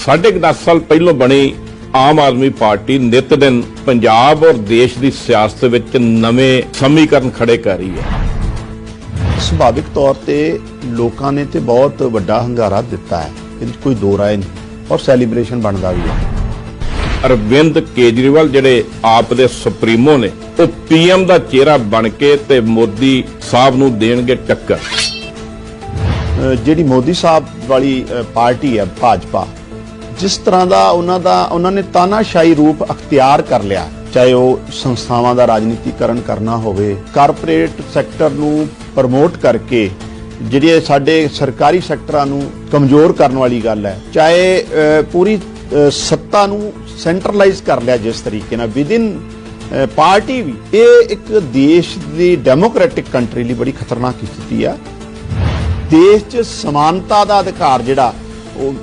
साढ़े 10 साल पहलों बनी आम आदमी पार्टी नित दिन पंजाब और देश की सियासत विच नवें समीकरण खड़े कर रही है। ਸੁਭਾਵਿਕ तौर ਤੇ ਲੋਕਾਂ ਨੇ ਤੇ ਬਹੁਤ ਵੱਡਾ ਹੰਗਾਰਾ ਦਿੱਤਾ ਹੈ, ਇਹਦੇ 'ਚ ਕੋਈ ਦੋ ਰਾਏ ਨਹੀਂ ਔਰ ਸੈਲੀਬ੍ਰੇਸ਼ਨ ਬਣਦਾ ਵੀ ਹੈ। अरविंद केजरीवाल ਜਿਹੜੇ ਆਪ ਦੇ ਸੁਪਰੀਮੋ ਨੇ ਉਹ ਪੀਐਮ ਦਾ ਚਿਹਰਾ ਬਣ ਕੇ ਤੇ ਮੋਦੀ ਸਾਹਿਬ ਨੂੰ ਦੇਣਗੇ ਟੱਕਰ। ਜਿਹੜੀ ਮੋਦੀ ਸਾਹਿਬ ਵਾਲੀ ਪਾਰਟੀ ਹੈ ਭਾਜਪਾ, ਜਿਸ ਤਰ੍ਹਾਂ ਦਾ ਉਹਨਾਂ ਨੇ ਤਾਨਾਸ਼ਾਹੀ ਰੂਪ ਅਖਤਿਆਰ ਕਰ ਲਿਆ, ਚਾਹੇ ਉਹ ਸੰਸਥਾਵਾਂ ਦਾ ਰਾਜਨੀਤੀਕਰਨ ਕਰਨਾ ਹੋਵੇ, ਕਾਰਪੋਰੇਟ ਸੈਕਟਰ ਨੂੰ ਪ੍ਰਮੋਟ ਕਰਕੇ ਜਿਹੜੇ ਸਾਡੇ ਸਰਕਾਰੀ ਸੈਕਟਰਾਂ ਨੂੰ ਕਮਜ਼ੋਰ ਕਰਨ ਵਾਲੀ ਗੱਲ ਹੈ, ਚਾਹੇ ਪੂਰੀ ਸੱਤਾ ਨੂੰ ਸੈਂਟਰਲਾਈਜ਼ ਕਰ ਲਿਆ ਜਿਸ ਤਰੀਕੇ ਨਾਲ ਵਿਦਿਨ ਪਾਰਟੀ ਵੀ, ਇਹ ਇੱਕ ਦੇਸ਼ ਦੀ ਡੈਮੋਕ੍ਰੈਟਿਕ ਕੰਟਰੀ ਲਈ ਬੜੀ ਖਤਰਨਾਕ ਸਥਿਤੀ ਆ। ਦੇਸ਼ 'ਚ ਸਮਾਨਤਾ ਦਾ ਅਧਿਕਾਰ ਜਿਹੜਾ ਉਹ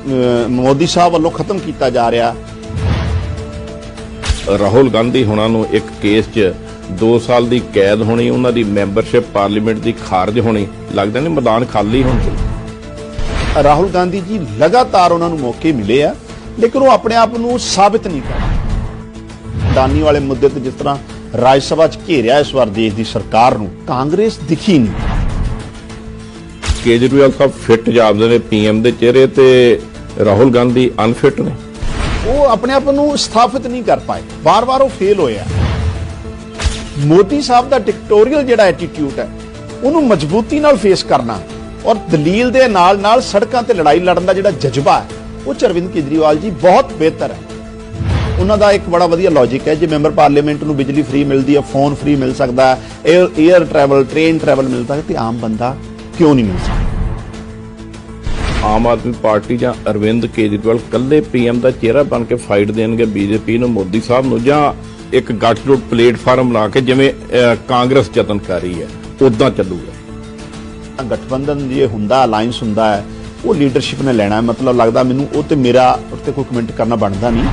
ਮੋਦੀ ਸਾਹਿਬ ਵੱਲੋਂ ਖਤਮ ਕੀਤਾ ਜਾ ਰਿਹਾ। ਰਾਹੁਲ ਗਾਂਧੀ ਹੁਣਾਂ ਨੂੰ ਇੱਕ ਕੇਸ 'ਚ 2 ਸਾਲ ਦੀ ਕੈਦ ਹੋਣੀ, ਉਹਨਾਂ ਦੀ ਮੈਂਬਰਸ਼ਿਪ ਪਾਰਲੀਮੈਂਟ ਦੀ ਖਾਰਜ ਹੋਣੀ, ਲੱਗਦਾ ਨਹੀਂ ਮੈਦਾਨ ਖਾਲੀ ਹੋਣ ਤੇ। ਰਾਹੁਲ ਗਾਂਧੀ ਜੀ ਲਗਾਤਾਰ ਉਹਨਾਂ ਨੂੰ ਮੌਕੇ ਮਿਲੇ ਆ, ਲੇਕਿਨ ਉਹ ਆਪਣੇ ਆਪ ਨੂੰ ਸਾਬਿਤ ਨਹੀਂ ਕਰ ਦਾਨੀ ਵਾਲੇ ਮੁੱਦੇ ਤੇ ਜਿਸ ਤਰ੍ਹਾਂ ਰਾਜ ਸਭਾ 'ਚ ਘੇਰਿਆ ਇਸ ਵਾਰ ਦੇਸ਼ ਦੀ ਸਰਕਾਰ ਨੂੰ, ਕਾਂਗਰਸ ਦਿਖੀ ਨਹੀਂ। केजरीवाल साहब फिट जापदे ने पीएम ਦੇ ਚਿਹਰੇ ਤੇ ਰਾਹੁਲ ਗਾਂਧੀ ਅਨਫਿਟ ਨੇ। ਉਹ ਆਪਣੇ ਆਪ ਨੂੰ ਸਥਾਪਿਤ ਨਹੀਂ ਕਰ ਪਾਏ, ਬਾਰ-ਬਾਰ ਉਹ ਫੇਲ ਹੋਏ ਆ। ਮੋਦੀ ਸਾਹਿਬ ਦਾ ਡਿਕਟੇਟੋਰੀਅਲ ਜਿਹੜਾ ਐਟੀਟਿਊਡ ਹੈ ਉਹਨੂੰ ਮਜ਼ਬੂਤੀ ਨਾਲ ਫੇਸ ਕਰਨਾ ਔਰ ਦਲੀਲ ਦੇ ਨਾਲ-ਨਾਲ ਸੜਕਾਂ ਤੇ ਲੜਾਈ ਲੜਨ ਦਾ ਜਿਹੜਾ ਜਜ਼ਬਾ ਹੈ ਉਹ 'ਚ ਅਰਵਿੰਦ ਕੇਜਰੀਵਾਲ ਜੀ ਬਹੁਤ ਬਿਹਤਰ ਹੈ। ਉਹਨਾਂ ਦਾ ਇੱਕ ਬੜਾ ਵਧੀਆ ਲੌਜੀਕ ਹੈ, ਜੇ ਮੈਂਬਰ ਪਾਰਲੀਮੈਂਟ ਨੂੰ ਬਿਜਲੀ ਫ੍ਰੀ ਮਿਲਦੀ ਹੈ, ਫੋਨ ਫ੍ਰੀ ਮਿਲ ਸਕਦਾ ਹੈ, 에ਅਰ ਟਰੈਵਲ, ਟ੍ਰੇਨ ਟਰੈਵਲ ਮਿਲਦਾ ਹੈ, ਤੇ ਆਮ ਬੰਦਾ ਕਿਉਂ ਨਹੀਂ ਮਿਲ ਸਕਦਾ। ਆਮ ਆਦਮੀ ਪਾਰਟੀ ਜਾਂ ਅਰਵਿੰਦ ਕੇਜਰੀਵਾਲ ਕੱਲੇ ਪੀਐਮ ਦਾ ਚਿਹਰਾ ਬਣ ਕੇ ਫਾਈਟ ਦੇਣਗੇ ਬੀਜੇਪੀ ਨੂੰ, ਮੋਦੀ ਸਾਹਿਬ ਨੂੰ, ਜਾਂ ਇੱਕ ਗੱਠਜੋੜ ਪਲੇਟਫਾਰਮ ਲਾ ਕੇ ਜਿਵੇਂ ਕਾਂਗਰਸ ਯਤਨ ਕਰ ਰਹੀ ਹੈ ਉਦਾਂ ਚੱਲੂਗਾ। ਗਠਬੰਧਨ ਜੇ ਹੁੰਦਾ, ਅਲਾਈਅੰਸ ਹੁੰਦਾ ਹੈ, ਉਹ ਲੀਡਰਸ਼ਿਪ ਨੇ ਲੈਣਾ ਹੈ। ਮਤਲਬ ਲੱਗਦਾ ਮੈਨੂੰ ਉਹ ਤੇ ਮੇਰਾ ਉੱਤੇ ਕੋਈ ਕਮੈਂਟ ਕਰਨਾ ਬਣਦਾ ਨਹੀਂ।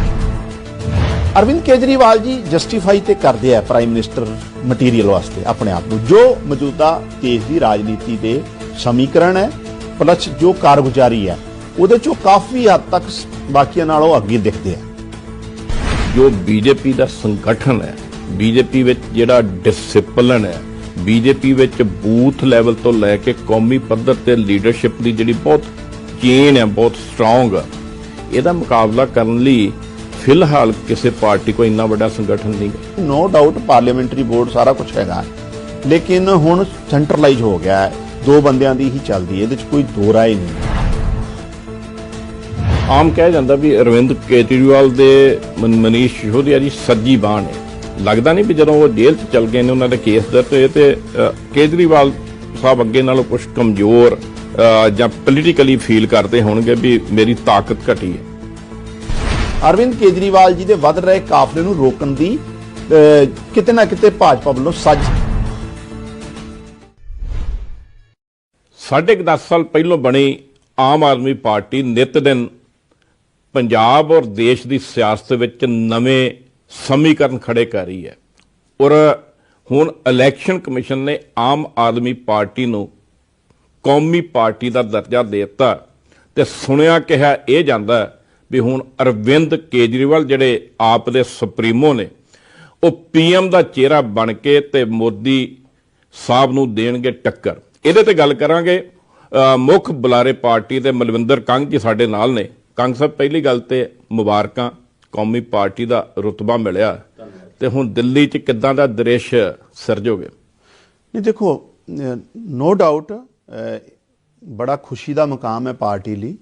ਅਰਵਿੰਦ ਕੇਜਰੀਵਾਲ ਜੀ ਜਸਟੀਫਾਈ ਤੇ ਕਰਦੇ ਆ ਪ੍ਰਾਈਮ ਮਿਨਿਸਟਰ ਮਟੀਰੀਅਲ ਵਾਸਤੇ ਆਪਣੇ ਆਪ ਨੂੰ, ਜੋ ਮੌਜੂਦਾ ਦੇਸ਼ ਦੀ ਰਾਜਨੀਤੀ ਦੇ ਸਮੀਕਰਨ ਹੈ ਪਲਸ ਜੋ ਕਾਰਗੁਜ਼ਾਰੀ ਹੈ ਉਹਦੇ ਚੋਂ ਕਾਫੀ ਹੱਦ ਤੱਕ ਬਾਕੀਆਂ ਨਾਲੋਂ ਅੱਗੇ ਦਿਖਦੇ ਆ। ਜੋ ਬੀਜੇਪੀ ਦਾ ਸੰਗਠਨ ਹੈ, ਬੀਜੇਪੀ ਵਿੱਚ ਜਿਹੜਾ ਡਿਸਪਲਿਨ ਹੈ, ਬੀਜੇਪੀ ਵਿੱਚ ਬੂਥ ਲੈਵਲ ਤੋਂ ਲੈ ਕੇ ਕੌਮੀ ਪੱਧਰ ਤੇ ਲੀਡਰਸ਼ਿਪ ਦੀ ਜਿਹੜੀ ਬਹੁਤ ਚੇਨ ਹੈ, ਬਹੁਤ ਸਟਰੋਂਗ ਹੈ, ਇਹਦਾ ਮੁਕਾਬਲਾ ਕਰਨ ਲਈ ਫਿਲਹਾਲ ਕਿਸੇ ਪਾਰਟੀ ਕੋਈ ਇੰਨਾ ਵੱਡਾ ਸੰਗਠਨ ਨਹੀਂ ਹੈ। ਨੋ ਡਾਊਟ ਪਾਰਲੀਮੈਂਟਰੀ ਬੋਰਡ ਸਾਰਾ ਕੁਝ ਹੈਗਾ, ਲੇਕਿਨ ਹੁਣ ਸੈਂਟਰਲਾਈਜ਼ ਹੋ ਗਿਆ ਹੈ, ਦੋ ਬੰਦਿਆਂ ਦੀ ਹੀ ਚੱਲਦੀ ਹੈ, ਇਹਦੇ 'ਚ ਕੋਈ ਦੋ ਰਾਏ ਨਹੀਂ। ਆਮ ਕਿਹਾ ਜਾਂਦਾ ਵੀ ਅਰਵਿੰਦ ਕੇਜਰੀਵਾਲ ਦੇ ਮਨੀਸ਼ ਸਿਸੋਦੀਆ ਜੀ ਸੱਜੀ ਬਾਂਹ ਨੇ। ਲੱਗਦਾ ਨਹੀਂ ਵੀ ਜਦੋਂ ਉਹ ਜੇਲ੍ਹ 'ਚ ਚਲ ਗਏ ਨੇ, ਉਹਨਾਂ ਦੇ ਕੇਸ ਦਰਜ ਹੋਏ, ਤੇ ਕੇਜਰੀਵਾਲ ਸਾਹਿਬ ਅੱਗੇ ਨਾਲੋਂ ਕੁਝ ਕਮਜ਼ੋਰ ਜਾਂ ਪੋਲੀਟੀਕਲੀ ਫੀਲ ਕਰਦੇ ਹੋਣਗੇ ਵੀ ਮੇਰੀ ਤਾਕਤ ਘਟੀ ਹੈ। ਅਰਵਿੰਦ ਕੇਜਰੀਵਾਲ ਜੀ ਦੇ ਵੱਧ ਰਹੇ ਕਾਫਲੇ ਨੂੰ ਰੋਕਣ ਦੀ ਕਿਤੇ ਨਾ ਕਿਤੇ ਭਾਜਪਾ ਵੱਲੋਂ ਸਾਜ਼ਿਸ਼। 10.5 ਸਾਲ ਪਹਿਲੋਂ ਬਣੀ ਆਮ ਆਦਮੀ ਪਾਰਟੀ ਨਿਤ ਦਿਨ ਪੰਜਾਬ ਔਰ ਦੇਸ਼ ਦੀ ਸਿਆਸਤ ਵਿੱਚ ਨਵੇਂ ਸਮੀਕਰਨ ਖੜੇ ਕਰ ਰਹੀ ਹੈ, ਔਰ ਹੁਣ ਇਲੈਕਸ਼ਨ ਕਮਿਸ਼ਨ ਨੇ ਆਮ ਆਦਮੀ ਪਾਰਟੀ ਨੂੰ ਕੌਮੀ ਪਾਰਟੀ ਦਾ ਦਰਜਾ ਦੇ ਦਿੱਤਾ, ਤੇ ਸੁਣਿਆ ਕਿਹਾ ਇਹ ਜਾਂਦਾ ਵੀ ਹੁਣ ਅਰਵਿੰਦ ਕੇਜਰੀਵਾਲ ਜਿਹੜੇ ਆਪ ਦੇ ਸੁਪਰੀਮੋ ਨੇ ਉਹ ਪੀਐਮ ਦਾ ਚਿਹਰਾ ਬਣ ਕੇ ਤੇ ਮੋਦੀ ਸਾਹਿਬ ਨੂੰ ਦੇਣਗੇ ਟੱਕਰ। ਇਹਦੇ ਤੇ ਗੱਲ ਕਰਾਂਗੇ। ਮੁੱਖ ਬੁਲਾਰੇ ਪਾਰਟੀ ਦੇ ਮਲਵਿੰਦਰ ਕੰਗ ਜੀ ਸਾਡੇ ਨਾਲ ਨੇ। ਕੰਗ ਸਾਹਿਬ, ਪਹਿਲੀ ਗੱਲ ਤੇ ਮੁਬਾਰਕਾਂ, ਕੌਮੀ ਪਾਰਟੀ ਦਾ ਰੁਤਬਾ ਮਿਲਿਆ, ਤੇ ਹੁਣ ਦਿੱਲੀ 'ਚ ਕਿੱਦਾਂ ਦਾ ਦ੍ਰਿਸ਼ ਸਿਰਜੋਗੇ? ਨਹੀਂ ਦੇਖੋ, ਨੋ ਡਾਊਟ ਬੜਾ ਖੁਸ਼ੀ ਦਾ ਮੁਕਾਮ ਹੈ ਪਾਰਟੀ ਲਈ,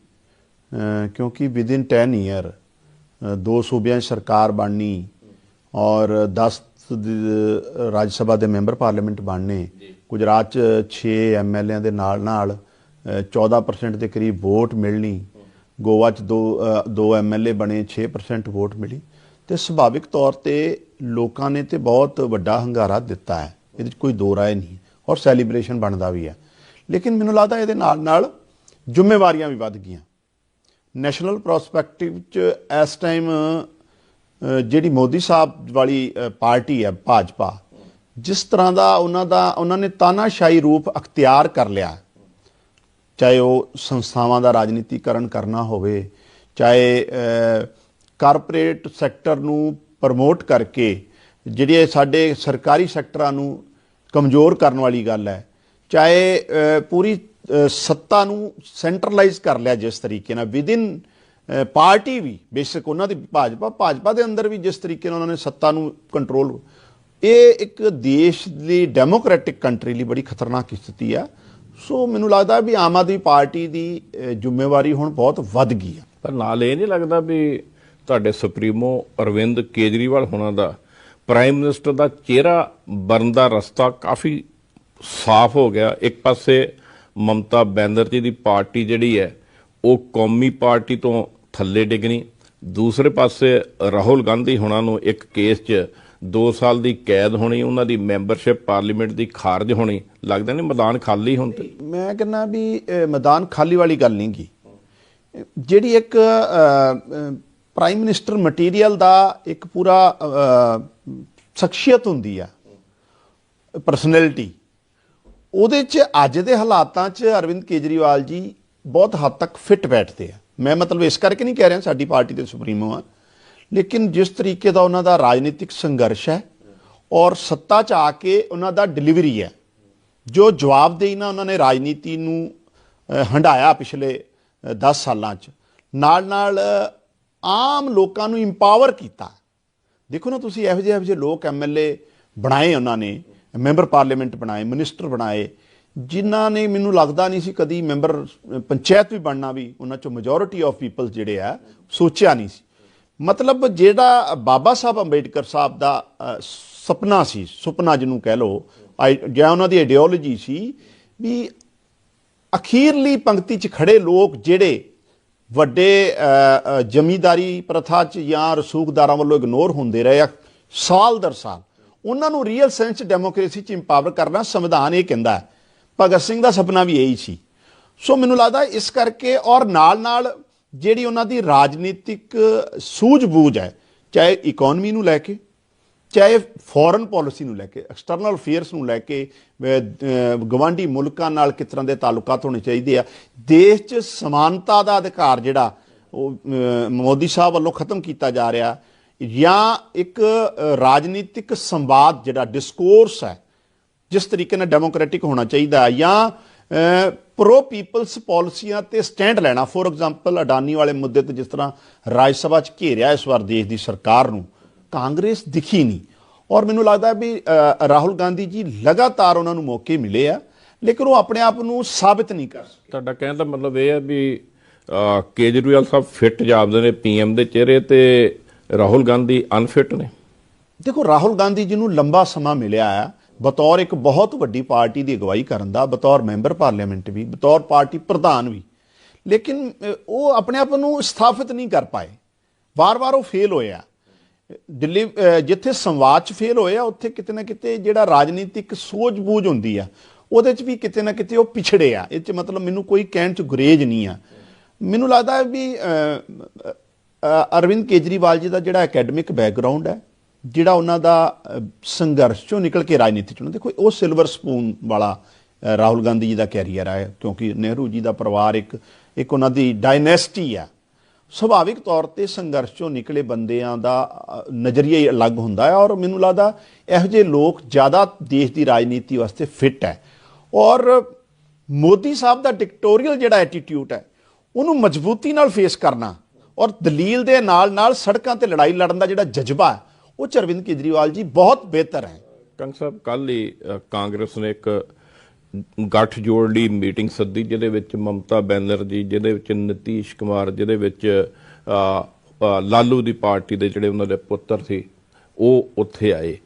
ਕਿਉਂਕਿ ਵਿਦਿਨ 10 ਈਅਰ 2 ਸੂਬਿਆਂ 'ਚ ਸਰਕਾਰ ਬਣਨੀ ਔਰ 10 ਰਾਜ ਸਭਾ ਦੇ ਮੈਂਬਰ ਪਾਰਲੀਮੈਂਟ ਬਣਨੇ, ਗੁਜਰਾਤ 'ਚ 6 MLA ਦੇ ਨਾਲ 14% ਦੇ ਕਰੀਬ ਵੋਟ ਮਿਲਣੀ, ਗੋਆ 'ਚ 2 MLA ਬਣੇ, 6% ਵੋਟ ਮਿਲੀ, ਤੇ ਸੁਭਾਵਿਕ ਤੌਰ ਤੇ ਲੋਕਾਂ ਨੇ ਤੇ ਬਹੁਤ ਵੱਡਾ ਹੰਗਾਰਾ ਦਿੱਤਾ ਹੈ, ਇਹਦੇ 'ਚ ਕੋਈ ਦੋ ਰਾਏ ਨਹੀਂ ਔਰ ਸੈਲੀਬ੍ਰੇਸ਼ਨ ਬਣਦਾ ਵੀ ਹੈ। ਲੇਕਿਨ ਮੈਨੂੰ ਲੱਗਦਾ ਇਹਦੇ ਨਾਲ ਜ਼ਿੰਮੇਵਾਰੀਆਂ ਵੀ ਵੱਧ ਗਈਆਂ। ਨੈਸ਼ਨਲ ਪ੍ਰੋਸਪੈਕਟਿਵ 'ਚ ਇਸ ਟਾਈਮ ਜਿਹੜੀ ਮੋਦੀ ਸਾਹਿਬ ਵਾਲੀ ਪਾਰਟੀ ਹੈ ਭਾਜਪਾ, ਜਿਸ ਤਰ੍ਹਾਂ ਦਾ ਉਹਨਾਂ ਨੇ ਤਾਨਾਸ਼ਾਹੀ ਰੂਪ ਅਖਤਿਆਰ ਕਰ ਲਿਆ, ਚਾਹੇ ਉਹ ਸੰਸਥਾਵਾਂ ਦਾ ਰਾਜਨੀਤੀਕਰਨ ਕਰਨਾ ਹੋਵੇ, ਚਾਹੇ ਕਾਰਪੋਰੇਟ ਸੈਕਟਰ ਨੂੰ ਪ੍ਰਮੋਟ ਕਰਕੇ ਜਿਹੜੇ ਸਾਡੇ ਸਰਕਾਰੀ ਸੈਕਟਰਾਂ ਨੂੰ ਕਮਜ਼ੋਰ ਕਰਨ ਵਾਲੀ ਗੱਲ ਹੈ, ਚਾਹੇ ਪੂਰੀ ਸੱਤਾ ਨੂੰ ਸੈਂਟਰਲਾਈਜ਼ ਕਰ ਲਿਆ ਜਿਸ ਤਰੀਕੇ ਨਾਲ ਵਿਦਿਨ ਪਾਰਟੀ ਵੀ, ਬੇਸ਼ੱਕ ਉਹਨਾਂ ਦੀ ਭਾਜਪਾ ਦੇ ਅੰਦਰ ਵੀ ਜਿਸ ਤਰੀਕੇ ਨਾਲ ਉਹਨਾਂ ਨੇ ਸੱਤਾ ਨੂੰ ਕੰਟਰੋਲ, ਇਹ ਇੱਕ ਦੇਸ਼ ਦੀ ਡੈਮੋਕ੍ਰੈਟਿਕ ਕੰਟਰੀ ਲਈ ਬੜੀ ਖਤਰਨਾਕ ਸਥਿਤੀ ਆ। ਸੋ ਮੈਨੂੰ ਲੱਗਦਾ ਵੀ ਆਮ ਆਦਮੀ ਪਾਰਟੀ ਦੀ ਜ਼ਿੰਮੇਵਾਰੀ ਹੁਣ ਬਹੁਤ ਵੱਧ ਗਈ ਆ। ਪਰ ਨਾਲ ਇਹ ਨਹੀਂ ਲੱਗਦਾ ਵੀ ਤੁਹਾਡੇ ਸੁਪਰੀਮੋ ਅਰਵਿੰਦ ਕੇਜਰੀਵਾਲ ਹੋਣਾ ਦਾ ਪ੍ਰਾਈਮ ਮਿਨਿਸਟਰ ਦਾ ਚਿਹਰਾ ਬਣਨ ਦਾ ਰਸਤਾ ਕਾਫੀ ਸਾਫ਼ ਹੋ ਗਿਆ? ਇੱਕ ਪਾਸੇ ਮਮਤਾ ਬੈਨਰਜੀ ਦੀ ਪਾਰਟੀ ਜਿਹੜੀ ਹੈ ਉਹ ਕੌਮੀ ਪਾਰਟੀ ਤੋਂ ਥੱਲੇ ਡਿੱਗਣੀ, ਦੂਸਰੇ ਪਾਸੇ ਰਾਹੁਲ ਗਾਂਧੀ ਹੋਣਾ ਨੂੰ ਇੱਕ ਕੇਸ 'ਚ 2 ਸਾਲ ਦੀ ਕੈਦ ਹੋਣੀ, ਉਹਨਾਂ ਦੀ ਮੈਂਬਰਸ਼ਿਪ ਪਾਰਲੀਮੈਂਟ ਦੀ ਖਾਰਜ ਹੋਣੀ। ਲੱਗਦਾ ਨਹੀਂ ਮੈਦਾਨ ਖਾਲੀ ਹੁਣ ਤੇ? ਮੈਂ ਕਹਿੰਦਾ ਵੀ ਮੈਦਾਨ ਖਾਲੀ ਵਾਲੀ ਗੱਲ ਨਹੀਂ ਗੀ। ਜਿਹੜੀ ਇੱਕ ਪ੍ਰਾਈਮ ਮਿਨਿਸਟਰ ਮਟੀਰੀਅਲ ਦਾ ਇੱਕ ਪੂਰਾ ਸ਼ਖਸੀਅਤ ਹੁੰਦੀ ਆ, ਪਰਸਨੈਲਿਟੀ, ਉਹਦੇ 'ਚ ਅੱਜ ਦੇ ਹਾਲਾਤਾਂ 'ਚ ਅਰਵਿੰਦ ਕੇਜਰੀਵਾਲ ਜੀ ਬਹੁਤ ਹੱਦ ਤੱਕ ਫਿੱਟ ਬੈਠਦੇ ਆ। ਮੈਂ ਮਤਲਬ ਇਸ ਕਰਕੇ ਨਹੀਂ ਕਹਿ ਰਿਹਾ ਸਾਡੀ ਪਾਰਟੀ ਦੇ ਸੁਪਰੀਮੋ ਆ, ਲੇਕਿਨ ਜਿਸ ਤਰੀਕੇ ਦਾ ਉਹਨਾਂ ਦਾ ਰਾਜਨੀਤਿਕ ਸੰਘਰਸ਼ ਹੈ ਔਰ ਸੱਤਾ 'ਚ ਆ ਕੇ ਉਹਨਾਂ ਦਾ ਡਿਲੀਵਰੀ ਹੈ, ਜੋ ਜਵਾਬਦੇਹੀ ਨਾਲ ਉਹਨਾਂ ਨੇ ਰਾਜਨੀਤੀ ਨੂੰ ਹੰਢਾਇਆ ਪਿਛਲੇ 10 ਸਾਲਾਂ 'ਚ, ਨਾਲ ਆਮ ਲੋਕਾਂ ਨੂੰ ਇੰਪਾਵਰ ਕੀਤਾ। ਦੇਖੋ ਨਾ ਤੁਸੀਂ, ਇਹੋ ਜਿਹੇ ਲੋਕ MLA ਬਣਾਏ ਉਹਨਾਂ ਨੇ, ਮੈਂਬਰ ਪਾਰਲੀਮੈਂਟ ਬਣਾਏ, ਮਿਨਿਸਟਰ ਬਣਾਏ, ਜਿਨ੍ਹਾਂ ਨੇ ਮੈਨੂੰ ਲੱਗਦਾ ਨਹੀਂ ਸੀ ਕਦੀ ਮੈਂਬਰ ਪੰਚਾਇਤ ਵੀ ਬਣਨਾ ਵੀ ਉਹਨਾਂ 'ਚੋਂ ਮੈਜੋਰਿਟੀ ਆਫ ਪੀਪਲ ਜਿਹੜੇ ਆ ਸੋਚਿਆ ਨਹੀਂ ਸੀ। ਮਤਲਬ ਜਿਹੜਾ ਬਾਬਾ ਸਾਹਿਬ ਅੰਬੇਡਕਰ ਸਾਹਿਬ ਦਾ ਸੁਪਨਾ ਸੀ, ਸੁਪਨਾ ਜਿਹਨੂੰ ਕਹਿ ਲਓ, ਜਾਂ ਉਹਨਾਂ ਦੀ ਆਈਡੀਓਲੋਜੀ ਸੀ ਵੀ ਅਖੀਰਲੀ ਪੰਕਤੀ 'ਚ ਖੜੇ ਲੋਕ ਜਿਹੜੇ ਵੱਡੇ ਜ਼ਮੀਂਦਾਰੀ ਪ੍ਰਥਾ 'ਚ ਜਾਂ ਰਸੂਖਦਾਰਾਂ ਵੱਲੋਂ ਇਗਨੋਰ ਹੁੰਦੇ ਰਹੇ ਆ ਸਾਲ ਦਰ ਸਾਲ, ਉਹਨਾਂ ਨੂੰ ਰੀਅਲ ਸੈਂਸ 'ਚ ਡੈਮੋਕ੍ਰੇਸੀ 'ਚ ਇੰਪਾਵਰ ਕਰਨਾ ਸੰਵਿਧਾਨ ਇਹ ਕਹਿੰਦਾ ਹੈ। ਭਗਤ ਸਿੰਘ ਦਾ ਸੁਪਨਾ ਵੀ ਇਹੀ ਸੀ। ਸੋ ਮੈਨੂੰ ਲੱਗਦਾ ਇਸ ਕਰਕੇ, ਔਰ ਨਾਲ ਜਿਹੜੀ ਉਹਨਾਂ ਦੀ ਰਾਜਨੀਤਿਕ ਸੂਝ-ਬੂਝ ਹੈ, ਚਾਹੇ ਇਕੋਨਮੀ ਨੂੰ ਲੈ ਕੇ, ਚਾਹੇ ਫੋਰਨ ਪਾਲਿਸੀ ਨੂੰ ਲੈ ਕੇ, ਐਕਸਟਰਨਲ ਅਫੇਅਰਸ ਨੂੰ ਲੈ ਕੇ, ਗਵਾਂਢੀ ਮੁਲਕਾਂ ਨਾਲ ਕਿਸ ਤਰ੍ਹਾਂ ਦੇ ਤਾਲੁਕਾਤ ਹੋਣੇ ਚਾਹੀਦੇ ਆ, ਦੇਸ਼ 'ਚ ਸਮਾਨਤਾ ਦਾ ਅਧਿਕਾਰ ਜਿਹੜਾ ਉਹ ਮੋਦੀ ਸਾਹਿਬ ਵੱਲੋਂ ਖਤਮ ਕੀਤਾ ਜਾ ਰਿਹਾ, ਜਾਂ ਇੱਕ ਰਾਜਨੀਤਿਕ ਸੰਵਾਦ ਜਿਹੜਾ ਡਿਸਕੋਰਸ ਹੈ ਜਿਸ ਤਰੀਕੇ ਨਾਲ ਡੈਮੋਕ੍ਰੈਟਿਕ ਹੋਣਾ ਚਾਹੀਦਾ, ਜਾਂ ਪ੍ਰੋ ਪੀਪਲਸ ਪਾਲਿਸੀਆਂ ਤੇ ਸਟੈਂਡ ਲੈਣਾ। ਫੋਰ ਐਗਜ਼ਾਮਪਲ ਅਡਾਨੀ ਵਾਲੇ ਮੁੱਦੇ ਤੇ ਜਿਸ ਤਰ੍ਹਾਂ ਰਾਜ ਸਭਾ 'ਚ ਘੇਰਿਆ ਇਸ ਵਾਰ ਦੇਸ਼ ਦੀ ਸਰਕਾਰ ਨੂੰ, ਕਾਂਗਰਸ ਦਿਖੀ ਨਹੀਂ। ਔਰ ਮੈਨੂੰ ਲੱਗਦਾ ਵੀ ਰਾਹੁਲ ਗਾਂਧੀ ਜੀ ਲਗਾਤਾਰ ਉਹਨਾਂ ਨੂੰ ਮੌਕੇ ਮਿਲੇ ਆ, ਲੇਕਿਨ ਉਹ ਆਪਣੇ ਆਪ ਨੂੰ ਸਾਬਿਤ ਨਹੀਂ ਕਰ ਸਕੇ। ਤੁਹਾਡਾ ਕਹਿਣ ਦਾ ਮਤਲਬ ਇਹ ਹੈ ਵੀ ਕੇਜਰੀਵਾਲ ਸਾਹਿਬ ਫਿੱਟ ਜਾਪਦੇ ਨੇ PM ਦੇ ਚਿਹਰੇ ਤੇ ਰਾਹੁਲ ਗਾਂਧੀ ਅਨਫਿਟ ਨੇ? ਦੇਖੋ, ਰਾਹੁਲ ਗਾਂਧੀ ਜੀ ਨੂੰ ਲੰਬਾ ਸਮਾਂ ਮਿਲਿਆ ਆ ਬਤੌਰ ਇੱਕ ਬਹੁਤ ਵੱਡੀ ਪਾਰਟੀ ਦੀ ਅਗਵਾਈ ਕਰਨ ਦਾ, ਬਤੌਰ ਮੈਂਬਰ ਪਾਰਲੀਮੈਂਟ ਵੀ, ਬਤੌਰ ਪਾਰਟੀ ਪ੍ਰਧਾਨ ਵੀ, ਲੇਕਿਨ ਉਹ ਆਪਣੇ ਆਪ ਨੂੰ ਸਥਾਪਿਤ ਨਹੀਂ ਕਰ ਪਾਏ। ਵਾਰ-ਵਾਰ ਉਹ ਫੇਲ ਹੋਏ ਆ। ਦਿੱਲੀ ਜਿੱਥੇ ਸੰਵਾਦ 'ਚ ਫੇਲ ਹੋਏ ਆ, ਉੱਥੇ ਕਿਤੇ ਨਾ ਕਿਤੇ ਜਿਹੜਾ ਰਾਜਨੀਤਿਕ ਸੂਝ-ਬੂਝ ਹੁੰਦੀ ਆ ਉਹਦੇ 'ਚ ਵੀ ਕਿਤੇ ਨਾ ਕਿਤੇ ਉਹ ਪਿਛੜੇ ਆ। ਇਹ 'ਚ ਮਤਲਬ ਮੈਨੂੰ ਕੋਈ ਕਹਿਣ 'ਚ ਗੁਰੇਜ਼ ਨਹੀਂ ਆ। ਮੈਨੂੰ ਲੱਗਦਾ ਵੀ ਅਰਵਿੰਦ ਕੇਜਰੀਵਾਲ ਜੀ ਦਾ ਜਿਹੜਾ ਅਕੈਡਮਿਕ ਬੈਕਗਰਾਊਂਡ ਹੈ, ਜਿਹੜਾ ਉਹਨਾਂ ਦਾ ਸੰਘਰਸ਼ 'ਚੋਂ ਨਿਕਲ ਕੇ ਰਾਜਨੀਤੀ 'ਚ, ਦੇਖੋ ਉਹ ਸਿਲਵਰ ਸਪੂਨ ਵਾਲਾ ਰਾਹੁਲ ਗਾਂਧੀ ਜੀ ਦਾ ਕੈਰੀਅਰ ਹੈ, ਕਿਉਂਕਿ ਨਹਿਰੂ ਜੀ ਦਾ ਪਰਿਵਾਰ ਇੱਕ ਉਹਨਾਂ ਦੀ ਡਾਇਨੈਸਟੀ ਆ। ਸੁਭਾਵਿਕ ਤੌਰ ਤੇ ਸੰਘਰਸ਼ 'ਚੋਂ ਨਿਕਲੇ ਬੰਦਿਆਂ ਦਾ ਨਜ਼ਰੀਆ ਹੀ ਅਲੱਗ ਹੁੰਦਾ ਹੈ, ਔਰ ਮੈਨੂੰ ਲੱਗਦਾ ਇਹੋ ਜਿਹੇ ਲੋਕ ਜ਼ਿਆਦਾ ਦੇਸ਼ ਦੀ ਰਾਜਨੀਤੀ ਵਾਸਤੇ ਫਿੱਟ ਹੈ। ਔਰ ਮੋਦੀ ਸਾਹਿਬ ਦਾ ਡਿਕਟੋਰੀਅਲ ਜਿਹੜਾ ਐਟੀਟਿਊਡ ਹੈ ਉਹਨੂੰ ਮਜ਼ਬੂਤੀ ਨਾਲ ਫੇਸ ਕਰਨਾ, ਔਰ ਦਲੀਲ ਦੇ ਨਾਲ ਸੜਕਾਂ ਤੇ ਲੜਾਈ ਲੜਨ ਦਾ ਜਿਹੜਾ ਜਜ਼ਬਾ ਹੈ, ਉਹ 'ਚ ਅਰਵਿੰਦ ਕੇਜਰੀਵਾਲ ਜੀ ਬਹੁਤ ਬਿਹਤਰ ਹੈ। ਕੰਗ ਸਾਹਿਬ, ਕੱਲ੍ਹ ਹੀ ਕਾਂਗਰਸ ਨੇ ਇੱਕ ਗੱਠਜੋੜ ਲਈ ਮੀਟਿੰਗ ਸੱਦੀ, ਜਿਹਦੇ ਵਿੱਚ ਮਮਤਾ ਬੈਨਰਜੀ, ਜਿਹਦੇ ਵਿੱਚ ਨਿਤੀਸ਼ ਕੁਮਾਰ, ਜਿਹਦੇ ਵਿੱਚ ਲਾਲੂ ਦੀ ਪਾਰਟੀ ਦੇ ਜਿਹੜੇ ਉਹਨਾਂ ਦੇ ਪੁੱਤਰ ਸੀ, ਉਹ ਉੱਥੇ ਆਏ।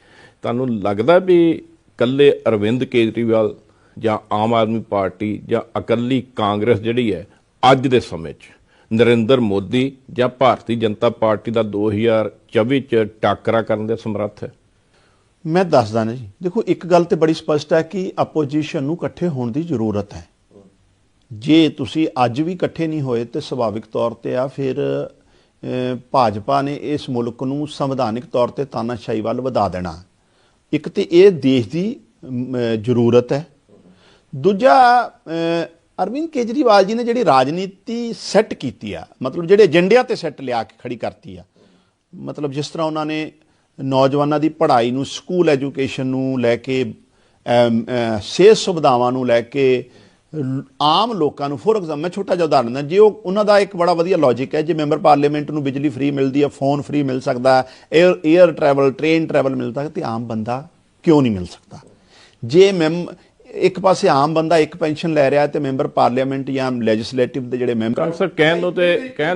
ਤੁਹਾਨੂੰ ਲੱਗਦਾ ਵੀ ਇਕੱਲੇ ਅਰਵਿੰਦ ਕੇਜਰੀਵਾਲ ਜਾਂ ਆਮ ਆਦਮੀ ਪਾਰਟੀ ਜਾਂ ਇਕੱਲੀ ਕਾਂਗਰਸ ਜਿਹੜੀ ਹੈ ਅੱਜ ਦੇ ਸਮੇਂ 'ਚ ਨਰਿੰਦਰ ਮੋਦੀ ਜਾਂ ਭਾਰਤੀ ਜਨਤਾ ਪਾਰਟੀ ਦਾ 2024 'ਚ ਟਾਕਰਾ ਕਰਨ ਦੇ ਸਮਰੱਥ ਹੈ? ਮੈਂ ਦੱਸਦਾ ਨਾ ਜੀ, ਦੇਖੋ ਇੱਕ ਗੱਲ ਤੇ ਬੜੀ ਸਪਸ਼ਟ ਹੈ ਕਿ ਆਪੋਜੀਸ਼ਨ ਨੂੰ ਇਕੱਠੇ ਹੋਣ ਦੀ ਜ਼ਰੂਰਤ ਹੈ। ਜੇ ਤੁਸੀਂ ਅੱਜ ਵੀ ਇਕੱਠੇ ਨਹੀਂ ਹੋਏ ਤੇ ਸੁਭਾਵਿਕ ਤੌਰ ਤੇ ਆ ਫਿਰ ਭਾਜਪਾ ਨੇ ਇਸ ਮੁਲਕ ਨੂੰ ਸੰਵਿਧਾਨਿਕ ਤੌਰ ਤੇ ਤਾਨਾਸ਼ਾਹੀ ਵੱਲ ਵਧਾ ਦੇਣਾ। ਇੱਕ ਤੇ ਇਹ ਦੇਸ਼ ਦੀ ਜ਼ਰੂਰਤ ਹੈ, ਦੂਜਾ ਅਰਵਿੰਦ ਕੇਜਰੀਵਾਲ ਜੀ ਨੇ ਜਿਹੜੀ ਰਾਜਨੀਤੀ ਸੈੱਟ ਕੀਤੀ ਆ, ਮਤਲਬ ਜਿਹੜੇ ਏਜੰਡਿਆਂ ਤੇ ਸੈੱਟ ਲਿਆ ਕੇ ਖੜੀ ਕਰਤੀ ਆ, ਮਤਲਬ ਜਿਸ ਤਰ੍ਹਾਂ ਉਹਨਾਂ ਨੇ ਨੌਜਵਾਨਾਂ ਦੀ ਪੜ੍ਹਾਈ ਨੂੰ, ਸਕੂਲ ਐਜੂਕੇਸ਼ਨ ਨੂੰ ਲੈ ਕੇ, ਸਿਹਤ ਸੁਵਿਧਾਵਾਂ ਨੂੰ ਲੈ ਕੇ, ਆਮ ਲੋਕਾਂ ਨੂੰ, ਫੋਰ ਐਗਜ਼ਾਮਪਲ ਮੈਂ ਛੋਟਾ ਜਿਹਾ ਉਦਾਹਰਨ ਦਿੰਦਾ, ਜੇ ਉਹਨਾਂ ਦਾ ਇੱਕ ਬੜਾ ਵਧੀਆ ਲੌਜਿਕ ਹੈ, ਜੇ ਮੈਂਬਰ ਪਾਰਲੀਮੈਂਟ ਨੂੰ ਬਿਜਲੀ ਫ੍ਰੀ ਮਿਲਦੀ ਹੈ, ਫੋਨ ਫ੍ਰੀ ਮਿਲ ਸਕਦਾ, ਏਅਰ ਟਰੈਵਲ, ਟ੍ਰੇਨ ਟਰੈਵਲ ਮਿਲਦਾ, ਤੇ ਆਮ ਬੰਦਾ ਕਿਉਂ ਨਹੀਂ ਮਿਲ ਸਕਦਾ? ਜੇ ਇੱਕ ਪਾਸੇ ਆਮ ਬੰਦਾ ਇੱਕ ਪੈਨਸ਼ਨ ਲੈ ਰਿਹਾ ਤੇ ਮੈਂਬਰ ਪਾਰਲੀਮੈਂਟ ਜਾਂ ਲੈਜਿਸਲੇਟਿਵ ਦੇ ਜਿਹੜੇ ਮੈਂਬਰ, ਸਰ ਕਹਿਣ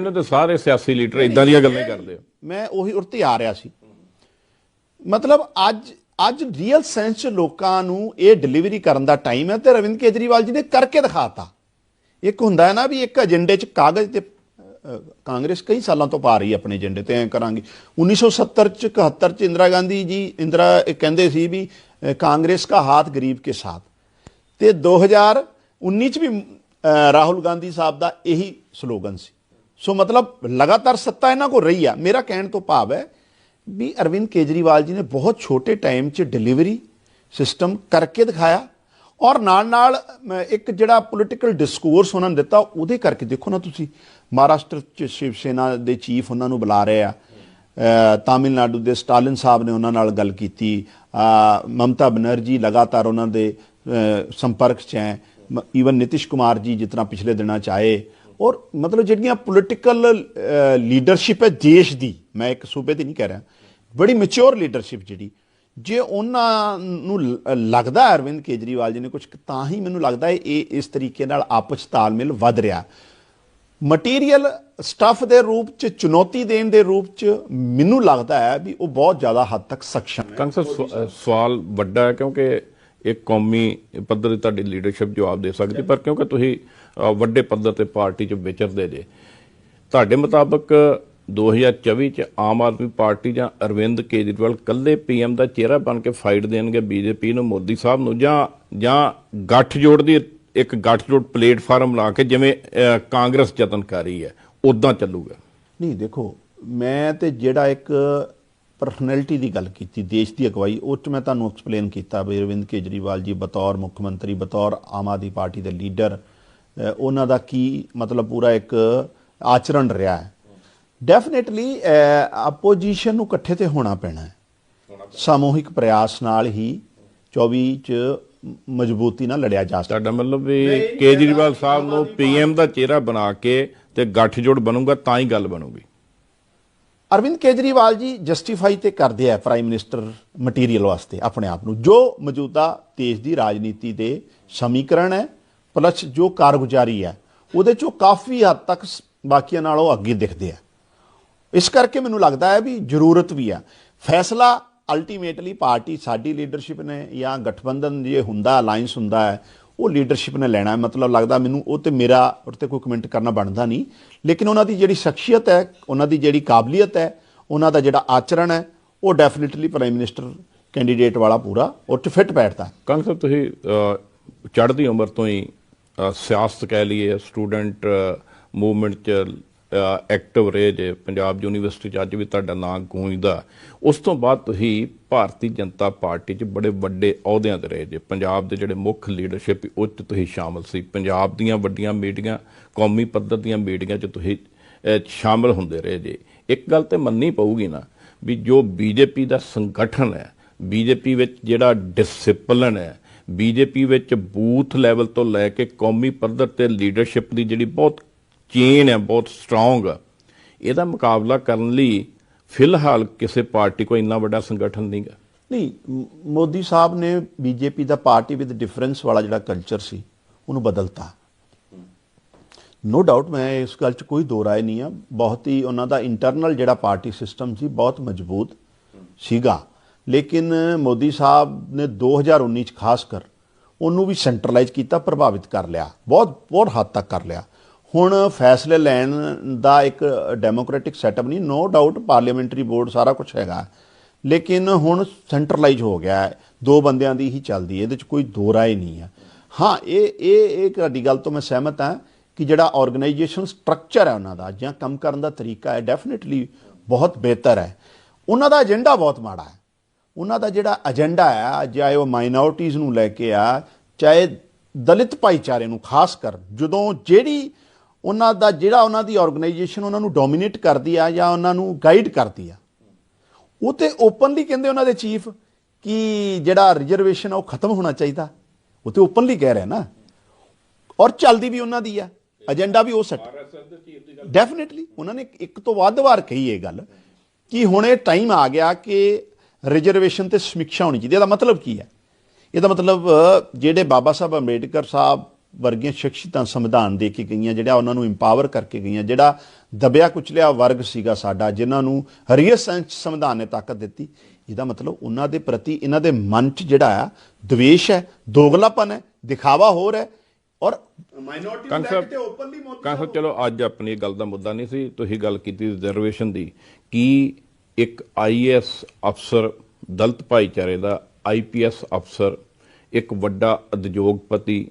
ਨੂੰ ਤੇ ਸਾਰੇ ਸਿਆਸੀ ਲੀਡਰ ਇਦਾਂ ਦੀਆਂ ਗੱਲਾਂ ਕਰਦੇ ਹੋ। ਮੈਂ ਉਹੀ ਉਰਤੇ ਆ ਰਿਹਾ ਸੀ, ਮਤਲਬ ਅੱਜ ਰੀਅਲ ਸੈਂਸ 'ਚ ਲੋਕਾਂ ਨੂੰ ਇਹ ਡਿਲੀਵਰੀ ਕਰਨ ਦਾ ਟਾਈਮ ਹੈ, ਤੇ ਅਰਵਿੰਦ ਕੇਜਰੀਵਾਲ ਜੀ ਨੇ ਕਰਕੇ ਦਿਖਾਤਾ। ਇੱਕ ਹੁੰਦਾ ਹੈ ਨਾ ਵੀ ਇੱਕ ਏਜੰਡੇ 'ਚ ਕਾਗਜ਼ ਤੇ, ਕਾਂਗਰਸ ਕਈ ਸਾਲਾਂ ਤੋਂ ਪਾ ਰਹੀ ਹੈ ਆਪਣੇ ਏਜੰਡੇ ਤੇ, ਐਂ ਕਰਾਂਗੇ। 1970 'ਚ 71 'ਚ ਇੰਦਰਾ ਗਾਂਧੀ ਜੀ ਕਹਿੰਦੇ ਸੀ ਵੀ ਕਾਂਗਰਸ का हाथ गरीब के साथ, ਤੇ 2019 'ਚ ਵੀ ਰਾਹੁਲ ਗਾਂਧੀ ਸਾਹਿਬ ਦਾ ਇਹੀ ਸਲੋਗਨ ਸੀ। ਸੋ ਮਤਲਬ ਲਗਾਤਾਰ ਸੱਤਾ ਇਹਨਾਂ ਕੋਲ ਰਹੀ ਆ। ਮੇਰਾ ਕਹਿਣ ਤੋਂ ਭਾਵ ਹੈ ਵੀ ਅਰਵਿੰਦ ਕੇਜਰੀਵਾਲ ਜੀ ਨੇ ਬਹੁਤ ਛੋਟੇ ਟਾਈਮ 'ਚ ਡਿਲੀਵਰੀ ਸਿਸਟਮ ਕਰਕੇ ਦਿਖਾਇਆ, ਔਰ ਨਾਲ ਇੱਕ ਜਿਹੜਾ ਪੋਲੀਟੀਕਲ ਡਿਸਕੋਰਸ ਉਹਨਾਂ ਨੇ ਦਿੱਤਾ, ਉਹਦੇ ਕਰਕੇ ਦੇਖੋ ਨਾ ਤੁਸੀਂ, ਮਹਾਰਾਸ਼ਟਰ 'ਚ ਸ਼ਿਵ ਸੈਨਾ ਦੇ ਚੀਫ ਉਹਨਾਂ ਨੂੰ ਬੁਲਾ ਰਹੇ ਆ, ਤਾਮਿਲਨਾਡੂ ਦੇ ਸਟਾਲਿਨ ਸਾਹਿਬ ਨੇ ਉਹਨਾਂ ਨਾਲ ਗੱਲ ਕੀਤੀ, ਮਮਤਾ ਬਨਰਜੀ ਲਗਾਤਾਰ ਉਹਨਾਂ ਦੇ ਸੰਪਰਕ 'ਚ ਹੈ, ਈਵਨ ਨਿਤਿਸ਼ ਕੁਮਾਰ ਜੀ ਜਿਸ ਤਰ੍ਹਾਂ ਪਿਛਲੇ ਦਿਨਾਂ 'ਚ ਆਏ, ਔਰ ਮਤਲਬ ਜਿਹੜੀਆਂ ਪੋਲੀਟੀਕਲ ਲੀਡਰਸ਼ਿਪ ਹੈ ਦੇਸ਼ ਦੀ, ਮੈਂ ਇੱਕ ਸੂਬੇ ਦੀ ਨਹੀਂ ਕਹਿ ਰਿਹਾ, ਬੜੀ ਮੈਚੁਰ ਲੀਡਰਸ਼ਿਪ ਜਿਹੜੀ, ਜੇ ਉਹਨਾਂ ਨੂੰ ਲੱਗਦਾ ਅਰਵਿੰਦ ਕੇਜਰੀਵਾਲ ਜੀ ਨੇ ਕੁਝ, ਤਾਂ ਹੀ ਮੈਨੂੰ ਲੱਗਦਾ ਇਹ ਇਸ ਤਰੀਕੇ ਨਾਲ ਆਪਸ ਤਾਲਮੇਲ ਵੱਧ ਰਿਹਾ। ਮਟੀਰੀਅਲ ਸਟੱਫ ਦੇ ਰੂਪ 'ਚ, ਚੁਣੌਤੀ ਦੇਣ ਦੇ ਰੂਪ 'ਚ ਮੈਨੂੰ ਲੱਗਦਾ ਹੈ ਵੀ ਉਹ ਬਹੁਤ ਜ਼ਿਆਦਾ ਹੱਦ ਤੱਕ ਸક્ષਮ ਹੈ। ਕੰਗ ਸਰ, ਸਵਾਲ ਵੱਡਾ ਹੈ ਕਿਉਂਕਿ ਇੱਕ ਕੌਮੀ ਪੱਧਰ 'ਤੇ ਤੁਹਾਡੀ ਲੀਡਰਸ਼ਿਪ ਜਵਾਬ ਦੇ ਸਕਦੀ, ਪਰ ਕਿਉਂਕਿ ਤੁਸੀਂ ਵੱਡੇ ਪੱਧਰ 'ਤੇ ਪਾਰਟੀ 'ਚ ਵਿਚਰਦੇ ਜੇ, ਤੁਹਾਡੇ ਮੁਤਾਬਕ 2024 'ਚ ਆਮ ਆਦਮੀ ਪਾਰਟੀ ਜਾਂ ਅਰਵਿੰਦ ਕੇਜਰੀਵਾਲ ਇਕੱਲੇ ਪੀਐਮ ਦਾ ਚਿਹਰਾ ਬਣ ਕੇ ਫਾਈਟ ਦੇਣਗੇ ਬੀਜੇਪੀ ਨੂੰ, ਮੋਦੀ ਸਾਹਿਬ ਨੂੰ, ਜਾਂ ਗੱਠਜੋੜ ਦੀ ਇੱਕ ਗੱਠਜੋੜ ਪਲੇਟਫਾਰਮ ਲਾ ਕੇ ਜਿਵੇਂ ਕਾਂਗਰਸ ਯਤਨ ਕਰ ਰਹੀ ਹੈ ਉਦਾਂ ਚੱਲੂਗਾ? ਨਹੀਂ, ਦੇਖੋ ਮੈਂ ਤੇ ਜਿਹੜਾ ਇੱਕ ਪਰਸਨੈਲਿਟੀ ਦੀ ਗੱਲ ਕੀਤੀ, ਦੇਸ਼ ਦੀ ਅਗਵਾਈ, ਉਹ 'ਚ ਮੈਂ ਤੁਹਾਨੂੰ ਐਕਸਪਲੇਨ ਕੀਤਾ ਵੀ ਅਰਵਿੰਦ ਕੇਜਰੀਵਾਲ ਜੀ ਬਤੌਰ ਮੁੱਖ ਮੰਤਰੀ, ਬਤੌਰ ਆਮ ਆਦਮੀ ਪਾਰਟੀ ਦੇ ਲੀਡਰ, ਉਹਨਾਂ ਦਾ ਕੀ ਮਤਲਬ ਪੂਰਾ ਇੱਕ ਆਚਰਣ ਰਿਹਾ ਹੈ। ਡੈਫੀਨੇਟਲੀ ਆਪੋਜੀਸ਼ਨ ਨੂੰ ਇਕੱਠੇ ਤੇ ਹੋਣਾ ਪੈਣਾ ਹੈ, ਸਮੂਹਿਕ ਪ੍ਰਯਾਸ ਨਾਲ ਹੀ 24 'ਚ ਮਜ਼ਬੂਤੀ ਨਾਲ ਲੜਿਆ ਜਾ ਸਕਦਾ। ਤੁਹਾਡਾ ਮਤਲਬ ਵੀ ਕੇਜਰੀਵਾਲ ਸਾਹਿਬ ਨੂੰ ਪੀਐਮ ਦਾ ਚਿਹਰਾ ਬਣਾ ਕੇ ਤੇ ਗੱਠਜੋੜ ਬਣੂਗਾ ਤਾਂ ਹੀ ਗੱਲ ਬਣੂਗੀ? ਅਰਵਿੰਦ ਕੇਜਰੀਵਾਲ ਜੀ ਜਸਟੀਫਾਈ ਤੇ ਕਰਦੇ ਆ ਪ੍ਰਾਈਮ ਮਿਨਿਸਟਰ ਮਟੀਰੀਅਲ ਵਾਸਤੇ ਆਪਣੇ ਆਪ ਨੂੰ, ਜੋ ਮੌਜੂਦਾ ਦੇਸ਼ ਦੀ ਰਾਜਨੀਤੀ ਦੇ ਸਮੀਕਰਨ ਹੈ ਪਲਸ ਜੋ ਕਾਰਗੁਜ਼ਾਰੀ ਹੈ, ਉਹਦੇ 'ਚੋਂ ਕਾਫੀ ਹੱਦ ਤੱਕ ਬਾਕੀਆਂ ਨਾਲੋਂ ਅੱਗੇ ਦਿਖਦੇ ਆ। ਇਸ ਕਰਕੇ ਮੈਨੂੰ ਲੱਗਦਾ ਹੈ ਵੀ ਜ਼ਰੂਰਤ ਵੀ ਆ। ਫੈਸਲਾ ਅਲਟੀਮੇਟਲੀ ਪਾਰਟੀ, ਸਾਡੀ ਲੀਡਰਸ਼ਿਪ ਨੇ ਜਾਂ ਗਠਬੰਧਨ ਜੇ ਹੁੰਦਾ, ਅਲਾਇੰਸ ਹੁੰਦਾ ਹੈ, ਉਹ ਲੀਡਰਸ਼ਿਪ ਨੇ ਲੈਣਾ ਹੈ। ਮਤਲਬ ਲੱਗਦਾ ਮੈਨੂੰ ਉਹ ਤੇ ਮੇਰਾ ਉਹ 'ਤੇ ਕੋਈ ਕਮੈਂਟ ਕਰਨਾ ਬਣਦਾ ਨਹੀਂ, ਲੇਕਿਨ ਉਹਨਾਂ ਦੀ ਜਿਹੜੀ ਸ਼ਖਸੀਅਤ ਹੈ, ਉਹਨਾਂ ਦੀ ਜਿਹੜੀ ਕਾਬਲੀਅਤ ਹੈ, ਉਹਨਾਂ ਦਾ ਜਿਹੜਾ ਆਚਰਣ ਹੈ, ਉਹ ਡੈਫੀਨੇਟਲੀ ਪ੍ਰਾਈਮ ਮਿਨਿਸਟਰ ਕੈਂਡੀਡੇਟ ਵਾਲਾ ਪੂਰਾ ਉਹ 'ਚ ਫਿੱਟ ਬੈਠਦਾ। ਕੰਗ ਸਾਹਿਬ, ਤੁਸੀਂ ਚੜ੍ਹਦੀ ਉਮਰ ਤੋਂ ਹੀ ਸਿਆਸਤ ਕਹਿ ਲਈਏ, ਸਟੂਡੈਂਟ ਮੂਵਮੈਂਟ 'ਚ ਐਕਟਿਵ ਰਹੇ ਜੇ, ਪੰਜਾਬ ਯੂਨੀਵਰਸਿਟੀ 'ਚ ਅੱਜ ਵੀ ਤੁਹਾਡਾ ਨਾਂ ਗੂੰਜਦਾ। ਉਸ ਤੋਂ ਬਾਅਦ ਤੁਸੀਂ ਭਾਰਤੀ ਜਨਤਾ ਪਾਰਟੀ 'ਚ ਬੜੇ ਵੱਡੇ ਅਹੁਦਿਆਂ 'ਤੇ ਰਹੇ ਜੇ, ਪੰਜਾਬ ਦੇ ਜਿਹੜੇ ਮੁੱਖ ਲੀਡਰਸ਼ਿਪ ਉਹ 'ਚ ਤੁਸੀਂ ਸ਼ਾਮਲ ਸੀ, ਪੰਜਾਬ ਦੀਆਂ ਵੱਡੀਆਂ ਮੀਟਿੰਗਾਂ, ਕੌਮੀ ਪੱਧਰ ਦੀਆਂ ਮੀਟਿੰਗਾਂ 'ਚ ਤੁਸੀਂ ਸ਼ਾਮਲ ਹੁੰਦੇ ਰਹੇ ਜੇ। ਇੱਕ ਗੱਲ ਤਾਂ ਮੰਨਣੀ ਪਊਗੀ ਨਾ ਵੀ ਜੋ ਬੀਜੇਪੀ ਦਾ ਸੰਗਠਨ ਹੈ, ਬੀਜੇਪੀ ਵਿੱਚ ਜਿਹੜਾ ਡਿਸਪਲਿਨ ਹੈ, ਬੀਜੇਪੀ ਵਿੱਚ ਬੂਥ ਲੈਵਲ ਤੋਂ ਲੈ ਕੇ ਕੌਮੀ ਪੱਧਰ 'ਤੇ ਲੀਡਰਸ਼ਿਪ ਦੀ ਜਿਹੜੀ ਬਹੁਤ ਚੇਨ ਹੈ, ਬਹੁਤ ਸਟਰੋਂਗ ਆ, ਇਹਦਾ ਮੁਕਾਬਲਾ ਕਰਨ ਲਈ ਫਿਲਹਾਲ ਕਿਸੇ ਪਾਰਟੀ ਕੋਈ ਇੰਨਾ ਵੱਡਾ ਸੰਗਠਨ ਨਹੀਂ ਗਾ। ਨਹੀਂ, ਮੋਦੀ ਸਾਹਿਬ ਨੇ BJP the party with difference ਵਾਲਾ ਜਿਹੜਾ ਕਲਚਰ ਸੀ ਉਹਨੂੰ ਬਦਲਤਾ। ਨੋ ਡਾਊਟ, ਮੈਂ ਇਸ ਗੱਲ 'ਚ ਕੋਈ ਦੋ ਰਾਏ ਨਹੀਂ ਆ। ਬਹੁਤ ਹੀ ਉਹਨਾਂ ਦਾ ਇੰਟਰਨਲ ਜਿਹੜਾ ਪਾਰਟੀ ਸਿਸਟਮ ਸੀ ਬਹੁਤ ਮਜ਼ਬੂਤ ਸੀਗਾ, ਲੇਕਿਨ ਮੋਦੀ ਸਾਹਿਬ ਨੇ 2019 'ਚ ਖਾਸ ਕਰ ਉਹਨੂੰ ਵੀ ਸੈਂਟਰਲਾਈਜ਼ ਕੀਤਾ, ਪ੍ਰਭਾਵਿਤ ਕਰ ਲਿਆ, ਬਹੁਤ ਹੱਦ ਤੱਕ ਕਰ ਲਿਆ। ਹੁਣ ਫੈਸਲੇ ਲੈਣ ਦਾ ਇੱਕ ਡੈਮੋਕ੍ਰੈਟਿਕ ਸੈਟਅਪ ਨਹੀਂ, ਨੋ ਡਾਊਟ ਪਾਰਲੀਮੈਂਟਰੀ ਬੋਰਡ ਸਾਰਾ ਕੁਝ ਹੈਗਾ, ਲੇਕਿਨ ਹੁਣ ਸੈਂਟਰਲਾਈਜ਼ ਹੋ ਗਿਆ ਹੈ, ਦੋ ਬੰਦਿਆਂ ਦੀ ਹੀ ਚੱਲਦੀ ਹੈ, ਇਹਦੇ 'ਚ ਕੋਈ ਦੋ ਰਾਏ ਨਹੀਂ ਹੈ। ਹਾਂ, ਇਹ ਤੁਹਾਡੀ ਗੱਲ ਤੋਂ ਮੈਂ ਸਹਿਮਤ ਹਾਂ ਕਿ ਜਿਹੜਾ ਆਰਗੇਨਾਈਜੇਸ਼ਨ ਸਟਰਕਚਰ ਹੈ ਉਹਨਾਂ ਦਾ ਜਾਂ ਕੰਮ ਕਰਨ ਦਾ ਤਰੀਕਾ ਹੈ ਡੈਫੀਨੇਟਲੀ ਬਹੁਤ ਬਿਹਤਰ ਹੈ। ਉਹਨਾਂ ਦਾ ਏਜੰਡਾ ਬਹੁਤ ਮਾੜਾ ਹੈ। ਉਹਨਾਂ ਦਾ ਜਿਹੜਾ ਏਜੰਡਾ ਹੈ, ਚਾਹੇ ਉਹ ਮਾਈਨੋਰਟੀਜ਼ ਨੂੰ ਲੈ ਕੇ ਆ, ਚਾਹੇ ਦਲਿਤ ਭਾਈਚਾਰੇ ਨੂੰ ਖਾਸ ਕਰ ਜਦੋਂ ਜਿਹੜੀ ਉਹਨਾਂ ਦੀ ਆਰਗੇਨਾਈਜੇਸ਼ਨ ਉਹਨਾਂ ਨੂੰ ਡੋਮੀਨੇਟ ਕਰਦੀ ਆ ਜਾਂ ਉਹਨਾਂ ਨੂੰ ਗਾਈਡ ਕਰਦੀ ਆ, ਉਹ ਤੇ ਓਪਨਲੀ ਕਹਿੰਦੇ ਉਹਨਾਂ ਦੇ ਚੀਫ ਕਿ ਜਿਹੜਾ ਰਿਜ਼ਰਵੇਸ਼ਨ ਆ ਉਹ ਖਤਮ ਹੋਣਾ ਚਾਹੀਦਾ। ਉਹ ਤੇ ਓਪਨਲੀ ਕਹਿ ਰਿਹਾ ਨਾ, ਔਰ ਚੱਲਦੀ ਵੀ ਉਹਨਾਂ ਦੀ ਆ, ਏਜੰਡਾ ਵੀ ਉਹ ਸੈੱਟ। ਡੈਫੀਨੇਟਲੀ ਉਹਨਾਂ ਨੇ ਇੱਕ ਤੋਂ ਵੱਧ ਵਾਰ ਕਹੀ ਇਹ ਗੱਲ ਕਿ ਹੁਣ ਇਹ ਟਾਈਮ ਆ ਗਿਆ ਕਿ ਰਿਜ਼ਰਵੇਸ਼ਨ ਤੇ ਸਮੀਖਿਆ ਹੋਣੀ ਚਾਹੀਦੀ। ਇਹਦਾ ਮਤਲਬ ਕੀ ਹੈ? ਇਹਦਾ ਮਤਲਬ ਜਿਹੜੇ ਬਾਬਾ ਸਾਹਿਬ ਅੰਬੇਡਕਰ ਸਾਹਿਬ ਵਰਗੀਆਂ ਸ਼ਖਸੀਅਤਾਂ ਸੰਵਿਧਾਨ ਦੇ ਕੇ ਗਈਆਂ, ਜਿਹੜਾ ਉਹਨਾਂ ਨੂੰ ਇੰਪਾਵਰ ਕਰਕੇ ਗਈਆਂ, ਜਿਹੜਾ ਦਬਿਆ ਕੁਚਲਿਆ ਵਰਗ ਸੀਗਾ ਸਾਡਾ, ਜਿਨ੍ਹਾਂ ਨੂੰ ਹਰੀਅਤ ਸੰਵਿਧਾਨ ਨੇ ਤਾਕਤ ਦਿੱਤੀ, ਇਹਦਾ ਮਤਲਬ ਉਹਨਾਂ ਦੇ ਪ੍ਰਤੀ ਇਹਨਾਂ ਦੇ ਮਨ 'ਚ ਜਿਹੜਾ ਆ ਦਵੇਸ਼ ਹੈ, ਦੋਗਲਾਪਨ ਹੈ, ਦਿਖਾਵਾ ਹੋਰ ਹੈ। ਔਰ ਮਾਈਨੋਰਟੀ ਨੂੰ ਲੈ ਕੇ ਓਪਨਲੀ ਕਾਂਸਰ ਚਲੋ ਅੱਜ ਆਪਣੀ ਗੱਲ ਦਾ ਮੁੱਦਾ ਨਹੀਂ ਸੀ, ਤੁਸੀਂ ਗੱਲ ਕੀਤੀ ਰਿਜ਼ਰਵੇਸ਼ਨ ਦੀ। ਕੀ ਇੱਕ IAS ਅਫਸਰ ਦਲਿਤ ਭਾਈਚਾਰੇ ਦਾ, IPS ਅਫਸਰ, ਇੱਕ ਵੱਡਾ ਉਦਯੋਗਪਤੀ,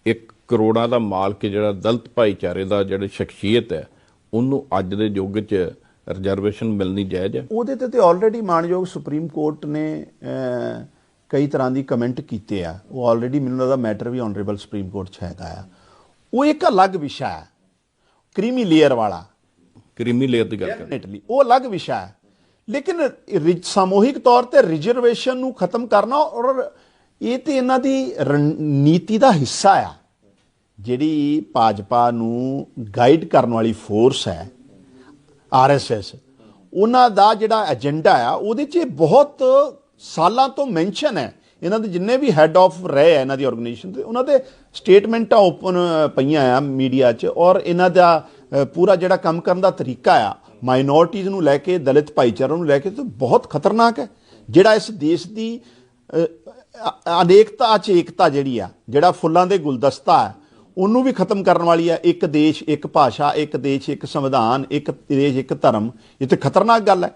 ਇੱਕ ਕਰੋੜਾਂ ਦਾ ਮਾਲਕ ਜਿਹੜਾ ਦਲਿਤ ਭਾਈਚਾਰੇ ਦਾ ਜਿਹੜੀ ਸ਼ਖਸੀਅਤ ਹੈ, ਉਹਨੂੰ ਅੱਜ ਦੇ ਯੁੱਗ 'ਚ ਰਿਜ਼ਰਵੇਸ਼ਨ ਮਿਲਣੀ ਜਾਇਜ਼ ਹੈ? ਉਹਦੇ ਤੇ ਆਲਰੇਡੀ ਮਾਣਯੋਗ ਸੁਪਰੀਮ ਕੋਰਟ ਨੇ ਕਈ ਤਰ੍ਹਾਂ ਦੀ ਕਮੈਂਟ ਕੀਤੇ ਆ। ਉਹ ਆਲਰੇਡੀ ਮੈਨੂੰ ਲੱਗਦਾ ਮੈਟਰ ਵੀ ਆਨਰੇਬਲ ਸੁਪਰੀਮ ਕੋਰਟ 'ਚ ਹੈਗਾ ਆ। ਉਹ ਇੱਕ ਅਲੱਗ ਵਿਸ਼ਾ ਹੈ, ਕ੍ਰੀਮੀ ਲੇਅਰ ਵਾਲਾ। ਕ੍ਰੀਮੀ ਲੇਅਰ ਦੀ ਗੱਲ ਕਰ, ਡੈਫੀਨੇਟਲੀ ਉਹ ਅਲੱਗ ਵਿਸ਼ਾ ਹੈ, ਲੇਕਿਨ ਸਮੂਹਿਕ ਤੌਰ ਤੇ ਰਿਜ਼ਰਵੇਸ਼ਨ ਨੂੰ ਖਤਮ ਕਰਨਾ, ਔਰ ਇਹ ਤੇ ਇਹਨਾਂ ਦੀ ਰਣਨੀਤੀ ਦਾ ਹਿੱਸਾ ਆ। ਜਿਹੜੀ ਭਾਜਪਾ ਨੂੰ ਗਾਈਡ ਕਰਨ ਵਾਲੀ ਫੋਰਸ ਹੈ RSS, ਉਹਨਾਂ ਦਾ ਜਿਹੜਾ ਏਜੰਡਾ ਆ ਉਹਦੇ 'ਚ ਬਹੁਤ ਸਾਲਾਂ ਤੋਂ ਮੈਂਸ਼ਨ ਹੈ। ਇਹਨਾਂ ਦੇ ਜਿੰਨੇ ਵੀ ਹੈੱਡ ਆਫ ਰਹੇ ਆ ਇਹਨਾਂ ਦੀ ਆਰਗੇਨਾਈਜੇਸ਼ਨ ਤੇ, ਉਹਨਾਂ ਦੇ ਸਟੇਟਮੈਂਟਾਂ ਓਪਨ ਪਈਆਂ ਆ ਮੀਡੀਆ 'ਚ। ਔਰ ਇਹਨਾਂ ਦਾ ਪੂਰਾ ਜਿਹੜਾ ਕੰਮ ਕਰਨ ਦਾ ਤਰੀਕਾ ਆ ਮਾਈਨੋਰਟੀਜ਼ ਨੂੰ ਲੈ ਕੇ, ਦਲਿਤ ਭਾਈਚਾਰੇ ਨੂੰ ਲੈ ਕੇ, ਤਾਂ ਬਹੁਤ ਖਤਰਨਾਕ ਹੈ। ਜਿਹੜਾ ਇਸ ਦੇਸ਼ ਦੀ ਅਨੇਕਤਾ 'ਚ ਏਕਤਾ ਜਿਹੜੀ ਆ, ਜਿਹੜਾ ਫੁੱਲਾਂ ਦੇ ਗੁਲਦਸਤਾ ਹੈ, ਉਹਨੂੰ ਵੀ ਖਤਮ ਕਰਨ ਵਾਲੀ ਹੈ। ਇੱਕ ਦੇਸ਼, ਇੱਕ ਭਾਸ਼ਾ, ਇੱਕ ਦੇਸ਼, ਇੱਕ ਸੰਵਿਧਾਨ, ਇੱਕ ਦੇਸ਼, ਇੱਕ ਧਰਮ। ਇਹ ਤੇ ਖਤਰਨਾਕ ਗੱਲ ਹੈ।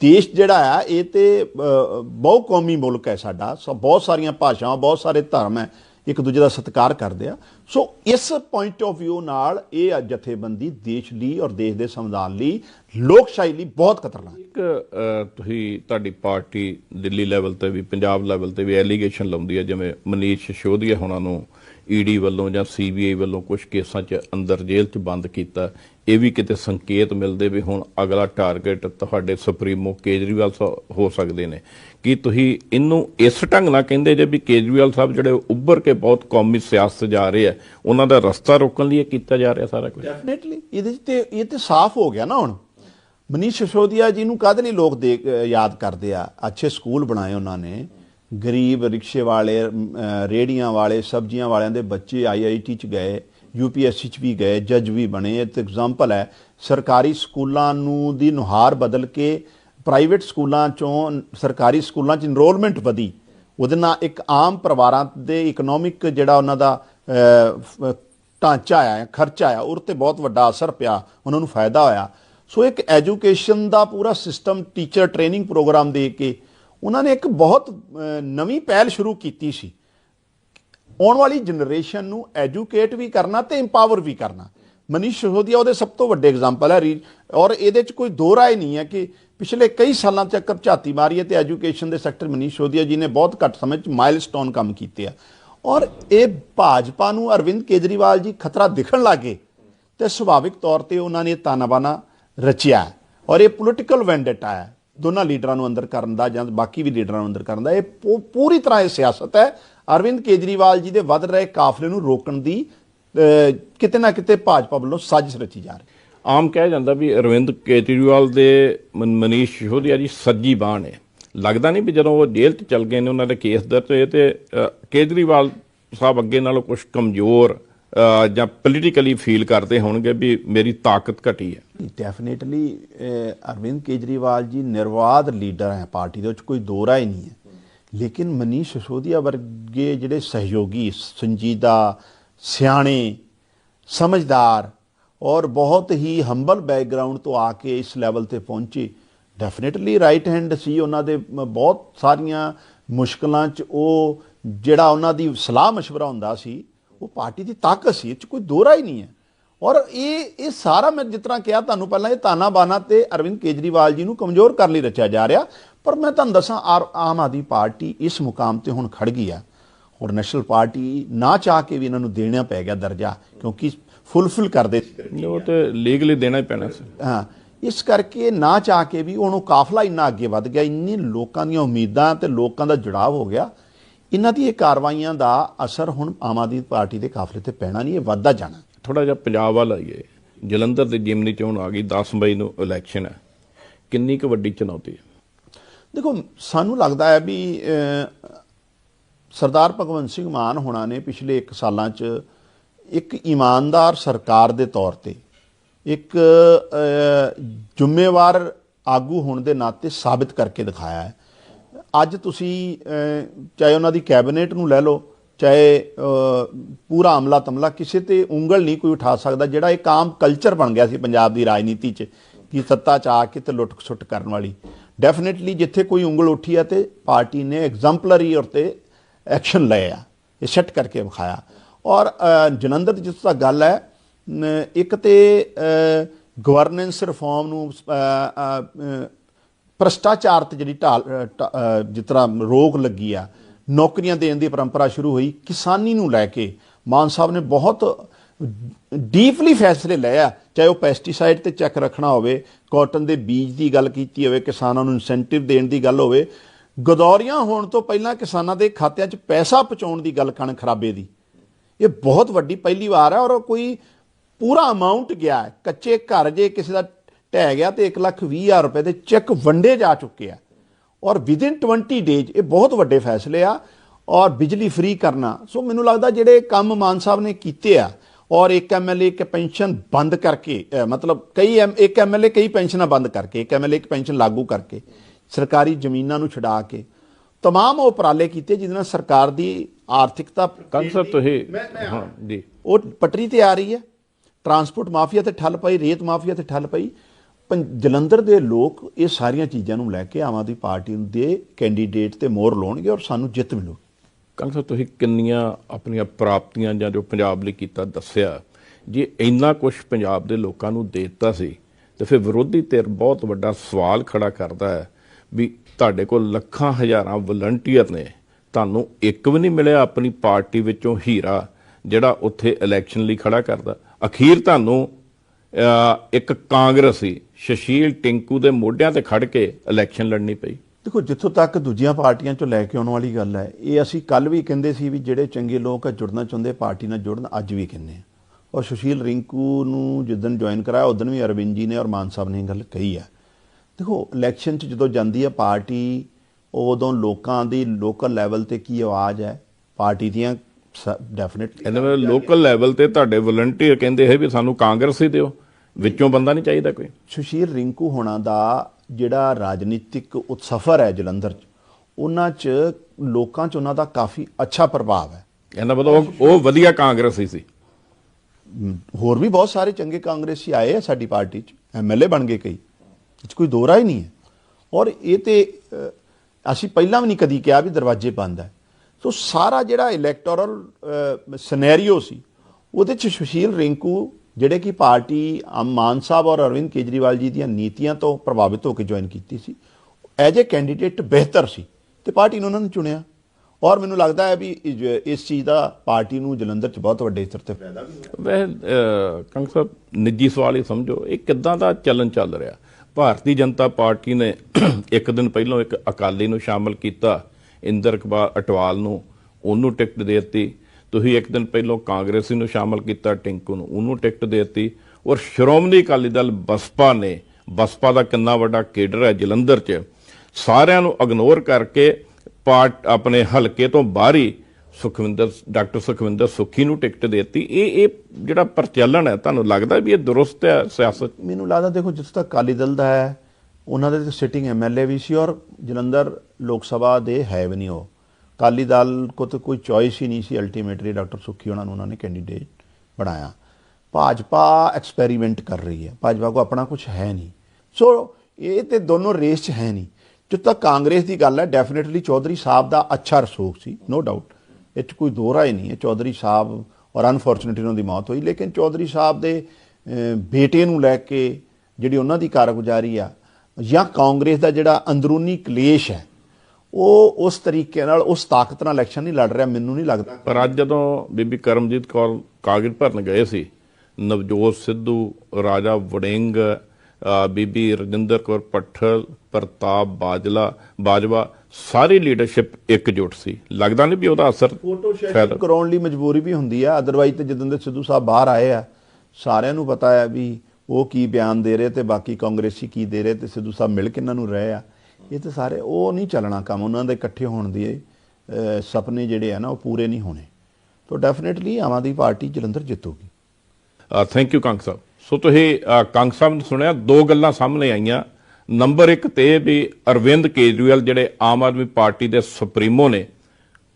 ਦੇਸ਼ ਜਿਹੜਾ ਆ ਇਹ ਤੇ ਬਹੁ ਕੌਮੀ ਮੁਲਕ ਹੈ ਸਾਡਾ, ਬਹੁਤ ਸਾਰੀਆਂ ਭਾਸ਼ਾਵਾਂ, ਬਹੁਤ ਸਾਰੇ ਧਰਮ ਹੈ, ਇੱਕ ਦੂਜੇ ਦਾ ਸਤਿਕਾਰ ਕਰਦੇ ਆ। ਸੋ ਇਸ ਪੁਆਇੰਟ ਆਫ ਵਿਊ ਨਾਲ ਇਹ ਜਥੇਬੰਦੀ ਦੇਸ਼ ਲਈ ਔਰ ਦੇਸ਼ ਦੇ ਸੰਵਿਧਾਨ ਲਈ, ਲੋਕਸ਼ਾਹੀ ਲਈ ਬਹੁਤ ਖਤਰਨਾਕ। ਇੱਕ ਤੁਸੀਂ ਤੁਹਾਡੀ ਪਾਰਟੀ ਦਿੱਲੀ ਲੈਵਲ ਤੇ ਵੀ, ਪੰਜਾਬ ਲੈਵਲ ਤੇ ਵੀ ਐਲੀਗੇਸ਼ਨ ਲਾਉਂਦੀ ਹੈ, ਜਿਵੇਂ ਮਨੀਸ਼ ਸਿਸੋਦੀਆ ਹੋਣਾ ਨੂੰ ED ਵੱਲੋਂ ਜਾਂ CBI ਵੱਲੋਂ ਕੁਝ ਕੇਸਾਂ 'ਚ ਅੰਦਰ ਜੇਲ੍ਹ 'ਚ ਬੰਦ ਕੀਤਾ। ਇਹ ਵੀ ਕਿਤੇ ਸੰਕੇਤ ਮਿਲਦੇ ਵੀ ਹੁਣ ਅਗਲਾ ਟਾਰਗੇਟ ਤੁਹਾਡੇ ਸੁਪਰੀਮੋ ਕੇਜਰੀਵਾਲ ਹੋ ਸਕਦੇ ਨੇ। ਕੀ ਤੁਸੀਂ ਇਹਨੂੰ ਇਸ ਢੰਗ ਨਾਲ ਕਹਿੰਦੇ ਜੇ ਵੀ ਕੇਜਰੀਵਾਲ ਸਾਹਿਬ ਜਿਹੜੇ ਉੱਭਰ ਕੇ ਬਹੁਤ ਕੌਮੀ ਸਿਆਸਤ ਜਾ ਰਹੇ ਆ, ਉਹਨਾਂ ਦਾ ਰਸਤਾ ਰੋਕਣ ਲਈ ਇਹ ਕੀਤਾ ਜਾ ਰਿਹਾ ਸਾਰਾ ਕੁਝ? ਡੈਫੀਨੇਟਲੀ ਇਹ ਤੇ ਸਾਫ਼ ਹੋ ਗਿਆ ਨਾ। ਹੁਣ ਮਨੀਸ਼ ਸਿਸੋਦੀਆ ਜੀ ਨੂੰ ਕਾਹਦੇ ਲਈ ਲੋਕ ਯਾਦ ਕਰਦੇ ਆ? ਅੱਛੇ ਸਕੂਲ ਬਣਾਏ ਉਹਨਾਂ ਨੇ, ਗਰੀਬ ਰਿਕਸ਼ੇ ਵਾਲੇ, ਰੇੜੀਆਂ ਵਾਲੇ, ਸਬਜ਼ੀਆਂ ਵਾਲਿਆਂ ਦੇ ਬੱਚੇ IIT 'ਚ ਗਏ, UPSC 'ਚ ਵੀ ਗਏ, ਜੱਜ ਵੀ ਬਣੇ। ਇਹ ਤੇ ਐਗਜ਼ਾਮਪਲ ਹੈ। ਸਰਕਾਰੀ ਸਕੂਲਾਂ ਨੂੰ ਦੀ ਨੁਹਾਰ ਬਦਲ ਕੇ ਪ੍ਰਾਈਵੇਟ ਸਕੂਲਾਂ 'ਚੋਂ ਸਰਕਾਰੀ ਸਕੂਲਾਂ 'ਚ ਇਨਰੋਲਮੈਂਟ ਵਧੀ। ਉਹਦੇ ਨਾਲ ਇੱਕ ਆਮ ਪਰਿਵਾਰਾਂ ਦੇ ਇਕਨੋਮਿਕ ਜਿਹੜਾ ਉਹਨਾਂ ਦਾ ਢਾਂਚਾ ਆਇਆ, ਖਰਚਾ ਆਇਆ, ਉਹ 'ਤੇ ਬਹੁਤ ਵੱਡਾ ਅਸਰ ਪਿਆ, ਉਹਨਾਂ ਨੂੰ ਫਾਇਦਾ ਹੋਇਆ। ਸੋ ਇੱਕ ਐਜੂਕੇਸ਼ਨ ਦਾ ਪੂਰਾ ਸਿਸਟਮ, ਟੀਚਰ ਟ੍ਰੇਨਿੰਗ ਪ੍ਰੋਗਰਾਮ ਦੇ ਕੇ ਉਹਨਾਂ ਨੇ ਇੱਕ ਬਹੁਤ ਨਵੀਂ ਪਹਿਲ ਸ਼ੁਰੂ ਕੀਤੀ ਸੀ। ਆਉਣ ਵਾਲੀ ਜਨਰੇਸ਼ਨ ਨੂੰ ਐਜੂਕੇਟ ਵੀ ਕਰਨਾ ਤੇ ਇੰਪਾਵਰ ਵੀ ਕਰਨਾ। ਮਨੀਸ਼ ਸਿਸੋਦੀਆ ਉਹਦੇ ਸਭ ਤੋਂ ਵੱਡੇ ਐਗਜ਼ਾਮਪਲ ਹੈ। ਔਰ ਇਹਦੇ 'ਚ ਕੋਈ ਦੋ ਰਾਏ ਨਹੀਂ ਹੈ ਕਿ ਪਿਛਲੇ ਕਈ ਸਾਲਾਂ ਤੱਕ ਝਾਤੀ ਮਾਰੀ ਹੈ ਤੇ ਐਜੂਕੇਸ਼ਨ ਦੇ ਸੈਕਟਰ ਮਨੀਸ਼ ਸਿਸੋਦੀਆ ਜੀ ਨੇ ਬਹੁਤ ਘੱਟ ਸਮੇਂ 'ਚ ਮਾਈਲਸਟੋਨ ਕੰਮ ਕੀਤੇ ਆ। ਔਰ ਇਹ ਭਾਜਪਾ ਨੂੰ ਅਰਵਿੰਦ ਕੇਜਰੀਵਾਲ ਜੀ ਖਤਰਾ ਦਿਖਣ ਲੱਗੇ ਤੇ ਸੁਭਾਵਿਕ ਤੌਰ ਤੇ ਉਹਨਾਂ ਨੇ ਤਾਨਾਬਾਨਾ ਰਚਿਆ। ਔਰ ਇਹ ਪੋਲੀਟੀਕਲ ਵੈਂਡੇਟਾ ਹੈ ਦੋਨਾਂ ਲੀਡਰਾਂ ਨੂੰ ਅੰਦਰ ਕਰਨ ਦਾ ਜਾਂ ਬਾਕੀ ਵੀ ਲੀਡਰਾਂ ਨੂੰ ਅੰਦਰ ਕਰਨ ਦਾ। ਇਹ ਪੂਰੀ ਤਰ੍ਹਾਂ ਇਹ ਸਿਆਸਤ ਹੈ। ਅਰਵਿੰਦ ਕੇਜਰੀਵਾਲ ਜੀ ਦੇ ਵੱਧ ਰਹੇ ਕਾਫਲੇ ਨੂੰ ਰੋਕਣ ਦੀ ਕਿਤੇ ਨਾ ਕਿਤੇ ਭਾਜਪਾ ਵੱਲੋਂ ਸਾਜ਼ਿਸ਼ ਰਚੀ ਜਾ ਰਹੀ। ਆਮ ਕਿਹਾ ਜਾਂਦਾ ਵੀ ਅਰਵਿੰਦ ਕੇਜਰੀਵਾਲ ਦੇ ਮਨੀਸ਼ ਸਿਸੋਦੀਆ ਜੀ ਸੱਜੀ ਬਾਂਹ ਨੇ। ਲੱਗਦਾ ਨਹੀਂ ਵੀ ਜਦੋਂ ਉਹ ਜੇਲ੍ਹ 'ਚ ਚਲ ਗਏ ਨੇ, ਉਹਨਾਂ ਦੇ ਕੇਸ ਦਰਜ ਹੋਏ, ਤੇ ਕੇਜਰੀਵਾਲ ਸਾਹਿਬ ਅੱਗੇ ਨਾਲੋਂ ਕੁਝ ਕਮਜ਼ੋਰ ਜਾਂ ਪੋਲੀਟੀਕਲੀ ਫੀਲ ਕਰਦੇ ਹੋਣਗੇ ਵੀ ਮੇਰੀ ਤਾਕਤ ਘਟੀ ਹੈ? ਡੈਫੀਨੇਟਲੀ ਅਰਵਿੰਦ ਕੇਜਰੀਵਾਲ ਜੀ ਨਿਰਵਾਦ ਲੀਡਰ ਹੈ ਪਾਰਟੀ ਦੇ, ਵਿੱਚ ਕੋਈ ਦੋ ਰਾਏ ਨਹੀਂ ਹੈ। ਲੇਕਿਨ ਮਨੀਸ਼ ਸਿਸੋਦੀਆ ਵਰਗੇ ਜਿਹੜੇ ਸਹਿਯੋਗੀ, ਸੰਜੀਦਾ, ਸਿਆਣੇ, ਸਮਝਦਾਰ ਔਰ ਬਹੁਤ ਹੀ ਹੰਬਲ ਬੈਕਗਰਾਊਂਡ ਤੋਂ ਆ ਕੇ ਇਸ ਲੈਵਲ ਤੇ ਪਹੁੰਚੇ, ਡੈਫੀਨੇਟਲੀ ਰਾਈਟ ਹੈਂਡ ਸੀ ਉਹਨਾਂ ਦੇ। ਬਹੁਤ ਸਾਰੀਆਂ ਮੁਸ਼ਕਲਾਂ 'ਚ ਉਹ ਜਿਹੜਾ ਉਹਨਾਂ ਦੀ ਸਲਾਹ ਮਸ਼ਵਰਾ ਹੁੰਦਾ ਸੀ, ਉਹ ਪਾਰਟੀ ਦੀ ਤਾਕਤ ਸੀ, ਇਹ 'ਚ ਕੋਈ ਦੋ ਰਾਏ ਨਹੀਂ ਹੈ। ਔਰ ਇਹ ਸਾਰਾ ਮੈਂ ਜਿਸ ਤਰ੍ਹਾਂ ਕਿਹਾ ਤੁਹਾਨੂੰ ਪਹਿਲਾਂ, ਇਹ ਤਾਨਾ ਬਾਨਾ ਤੇ ਅਰਵਿੰਦ ਕੇਜਰੀਵਾਲ ਜੀ ਨੂੰ ਕਮਜ਼ੋਰ ਕਰਨ ਲਈ ਰਚਿਆ ਜਾ ਰਿਹਾ। ਪਰ ਮੈਂ ਤੁਹਾਨੂੰ ਦੱਸਾਂ, ਆਮ ਆਦਮੀ ਪਾਰਟੀ ਇਸ ਮੁਕਾਮ ਤੇ ਹੁਣ ਖੜ ਗਈ ਆ। और नैशनल पार्टी ना चाह के भी इन्हों देना पै गया दर्जा, क्योंकि फुलफिल करते ਉਹ ਤੇ ਲੀਗਲੀ ਦੇਣਾ ਹੀ ਪੈਣਾ ਸੀ। हाँ, इस करके ना चाह के भी उन्होंने काफला इन्ना अगे वध गया, इन्नी लोगों दी उम्मीदां ते लोगों का जुड़ाव हो गया। इन्हां दी कार्रवाइयां दा असर हुण आम आदमी पार्टी के काफले ते पैना नहीं, ये वधदा जाना। ਥੋੜਾ ਜਿਹਾ ਪੰਜਾਬ ਵੱਲ ਆਈਏ। ਜਲੰਧਰ ਦੀ ਜਿਮਨੀ ਚੋਣ ਆ ਗਈ, 10 ਮਈ ਨੂੰ ਇਲੈਕਸ਼ਨ ਹੈ, ਕਿੰਨੀ ਕੁ ਵੱਡੀ ਚੁਣੌਤੀ ਹੈ? देखो सानू लगता है भी सरदार भगवंत सिंह मान होना ने पिछले 1 साल एक ईमानदार सरकार के तौर पर एक जिम्मेवार आगू होने के नाते साबित करके दिखाया है। अज तुसी चाहे उन्हों की कैबिनेट नूं लै लो, चाहे पूरा अमला तमला, किसी ते उंगल नहीं कोई उठा सकता। जिहड़ा एक आम कल्चर बन गया सी पंजाब की राजनीति च कि सत्ता च आके ते लुट सुट करने वाली, डेफिनेटली जिथे कोई उंगल उठी है तो पार्टी ने एग्जाम्पलरी और ते एक्शन लिया, ये सैट करके विखाया। और जलंधर की जिस गल है, एक तो गवर्नेंस रिफॉर्म नूं भ्रष्टाचार ते जिहड़ी ढाल जिस तरह रोक लगी आ, नौकरियां देने की परंपरा शुरू हुई, किसानी नूं लैके मान साहब ने बहुत डीपली फैसले लिया। चाहे वह पैसटीसाइड ते चैक रखना होवे, कॉटन के बीज की गल कीती होवे, किसानों नूं इंसेंटिव देने की गल होवे, गदौरियां होण तो पहलां किसानां दे खात्यां 'च पैसा पहुंचाउण की गल कणक खराबे दी, ये बहुत वड्डी पहली बार है। और कोई पूरा अमाउंट गया है, कच्चे घर जे किसी का ढह गया तो 1,20,000 रुपए के चैक वंडे जा चुके हैं। और विदिन 20 डेज ये बहुत वड्डे फैसले आ। और बिजली फ्री करना, सो मैनूं लगदा जिहड़े काम मान साहब ने कीते आ, और एक MLA की पेंशन बंद करके, मतलब एक MLA कई पेंशन बंद करके, एक MLA की पेंशन लागू करके, सरकारी जमीनों नूं छुड़ा के तमाम वो उपराले किए जिहदे सरकार की आर्थिकता कंसेप्ट ही हाँ जी वो पटरी ते आ रही है। ट्रांसपोर्ट माफिया ते ठल पई, रेत माफिया ते ठल पई। जलंधर के लोग ये सारिया चीज़ों को लैके आम आदमी पार्टी के कैंडीडेट ते मोहर लाउणगे और सानू जित मिलूगी। कंग साहब तुसीं किन्नियां अपनियां प्राप्तियां जां जो पंजाब लई कीता दस्सिया, जे इन्ना कुछ पंजाब के लोगों नूं दे दित्ता सी ते फिर विरोधी धिर बहुत वड्डा सवाल खड़ा करता है भी तुहाडे कोल लखां हज़ारां वलंटीयर ने, तुहानूं एक भी नहीं मिलिया अपनी पार्टी विचों हीरा जिहड़ा उत्थे इलैक्शन लई खड़ा करदा। अखीर तुहानूं एक कांग्रेसी सुशील टिंकू के मोढियां ते खड़ के इलैक्शन लड़नी पई। देखो जितों तक दूजिया पार्टियां चों लैके आने वाली गल है, ये असीं कल भी कहंदे सी भी जिहड़े चंगे लोग है जुड़ना चाहुंदे पार्टी नाल जुड़न, अज भी कहने। और सुशील रिंकू नूं जिद्दन ज्वाइन कराया उदन भी अरविंद जी ने और मान साहब ने गल कही है। देखो इलैक्शन च जदों जांदी है पार्टी, उदों लोकां दी लोकल लैवल ते की आवाज़ है पार्टी दियां डेफिनेटली लोकल लैवल ते तुहाडे वलंटीयर कहंदे है भी सानूं कांग्रेस ही दिओ, विचों बंदा नहीं चाहिए कोई। सुशील रिंकू होना दा जिहड़ा राजनीतिक सफर है जलंधर च, उन्हां च लोकां च उन्हां दा काफ़ी अच्छा प्रभाव है। कहना मतलब वो वधिया कांग्रेस ही सी। होर भी बहुत सारे चंगे कांग्रेसी आए हैं साडी पार्टी च, MLA बन गए कई, इस कोई दो राह ही नहीं है। और ये तो असीं पहलां भी नहीं कदी कहा भी दरवाजे बंद है। तो सारा जिहड़ा इलैक्टोरल सिनैरियो सी उहदे च सुशील रिंकू जिहड़े कि पार्टी मान साहब और अरविंद केजरीवाल जी दी नीतियां तो प्रभावित होकर ज्वाइन की सी, एज ए कैंडीडेट बेहतर सी ते पार्टी ने उन्होंने चुनिया। और मैनूं लगता है भी इस चीज़ का पार्टी नूं जलंधर च बहुत वड्डे स्तर ते फायदा भी। वैसे कंग साहब निजी सवाल ही समझो, ये किद्दां दा चलन चल रहा? भारतीय जनता पार्टी ने एक दिन पहलों एक अकाली नूं शामिल किया, इंदर कुमार अटवाल नूं उन्होंने टिकट दे दी। तुसीं एक दिन पहलों कांग्रेसी नूं शामिल किया, टिंकू नूं उन्होंने टिकट दे दी। और श्रोमणी अकाली दल बसपा ने, बसपा का कितना वड्डा केडर है जलंधर च, सारिਆਂ ਨੂੰ इग्नोर करके अपने हल्के तो बाहर ही डॉक्टर सुखविंदर सुखी नूं टिकट देती। ये जिहड़ा प्रचलन है तुहानूं लगदा भी ये दुरुस्त है सियासत? मैनूं लगदा देखो जिस तक अकाली दल दा है उन्हां दे सिटिंग MLA भी सी और जलंधर लोक सभा दे है भी नहीं। वो अकाली दल को तो कोई चॉइस ही नहीं सी, अल्टीमेटली डॉक्टर सुखी उन्होंने कैंडीडेट बनाया। भाजपा एक्सपेरीमेंट कर रही है, भाजपा को अपना कुछ है नहीं। सो ये तो दोनों रेस च है नहीं। जो तक कांग्रेस की गल है, डेफिनेटली चौधरी साहब का अच्छा रसूख सी, नो डाउट, ये कोई दो राय नहीं है। चौधरी साहब और अनफॉर्चुनेटली उन्होंने मौत हुई, लेकिन चौधरी साहब के बेटे नूं लैके जिहड़ी उन्हां दी कारगुजारी आ, या कांग्रेस का जिहड़ा अंदरूनी कलेश है ਉਹ ਉਸ ਤਰੀਕੇ ਨਾਲ ਉਸ ਤਾਕਤ ਨਾਲ ਇਲੈਕਸ਼ਨ ਨਹੀਂ ਲੜ ਰਿਹਾ, ਮੈਨੂੰ ਨਹੀਂ ਲੱਗਦਾ। ਪਰ ਅੱਜ ਜਦੋਂ ਬੀਬੀ ਕਰਮਜੀਤ ਕੌਰ ਕਾਗਜ਼ ਭਰਨ ਗਏ ਸੀ, ਨਵਜੋਤ ਸਿੱਧੂ, ਰਾਜਾ ਵੜਿੰਗ, ਬੀਬੀ ਰਜਿੰਦਰ ਕੌਰ ਭੱਠਲ, ਪ੍ਰਤਾਪ ਬਾਜਵਾ ਸਾਰੀ ਲੀਡਰਸ਼ਿਪ ਇਕਜੁੱਟ ਸੀ। ਲੱਗਦਾ ਨਹੀਂ ਵੀ ਉਹਦਾ ਅਸਰ ਫੋਟੋ ਸੈਸ਼ਨ ਕਰਾਉਣ ਲਈ ਮਜਬੂਰੀ ਵੀ ਹੁੰਦੀ ਆ, ਅਦਰਵਾਈਜ਼ ਤੇ ਜਦੋਂ ਦੇ ਸਿੱਧੂ ਸਾਹਿਬ ਬਾਹਰ ਆਏ ਆ ਸਾਰਿਆਂ ਨੂੰ ਪਤਾ ਹੈ ਵੀ ਉਹ ਕੀ ਬਿਆਨ ਦੇ ਰਹੇ ਤੇ ਬਾਕੀ ਕਾਂਗਰਸੀ ਕੀ ਦੇ ਰਹੇ ਤੇ ਸਿੱਧੂ ਸਾਹਿਬ ਮਿਲ ਕੇ ਇਹਨਾਂ ਨੂੰ ਰਹੇ ਆ। ਇਹ ਤਾਂ ਸਾਰੇ ਉਹ ਨਹੀਂ ਚੱਲਣਾ ਕੰਮ, ਉਹਨਾਂ ਦੇ ਇਕੱਠੇ ਹੋਣ ਦੀ ਸੁਪਨੇ ਜਿਹੜੇ ਆ ਨਾ ਉਹ ਪੂਰੇ ਨਹੀਂ ਹੋਣੇ। ਤਾਂ ਡੈਫੀਨੇਟਲੀ ਆਮ ਆਦਮੀ ਪਾਰਟੀ ਜਲੰਧਰ ਜਿੱਤੂਗੀ। Thank you Kang Sahib. So ਤੁਸੀਂ ਕੰਗ ਸਾਹਿਬ ਨੇ ਸੁਣਿਆ, ਦੋ ਗੱਲਾਂ ਸਾਹਮਣੇ ਆਈਆਂ। ਨੰਬਰ 1 ਤੇ ਵੀ ਅਰਵਿੰਦ ਕੇਜਰੀਵਾਲ ਜਿਹੜੇ ਆਮ ਆਦਮੀ ਪਾਰਟੀ ਦੇ ਸੁਪਰੀਮੋ ਨੇ,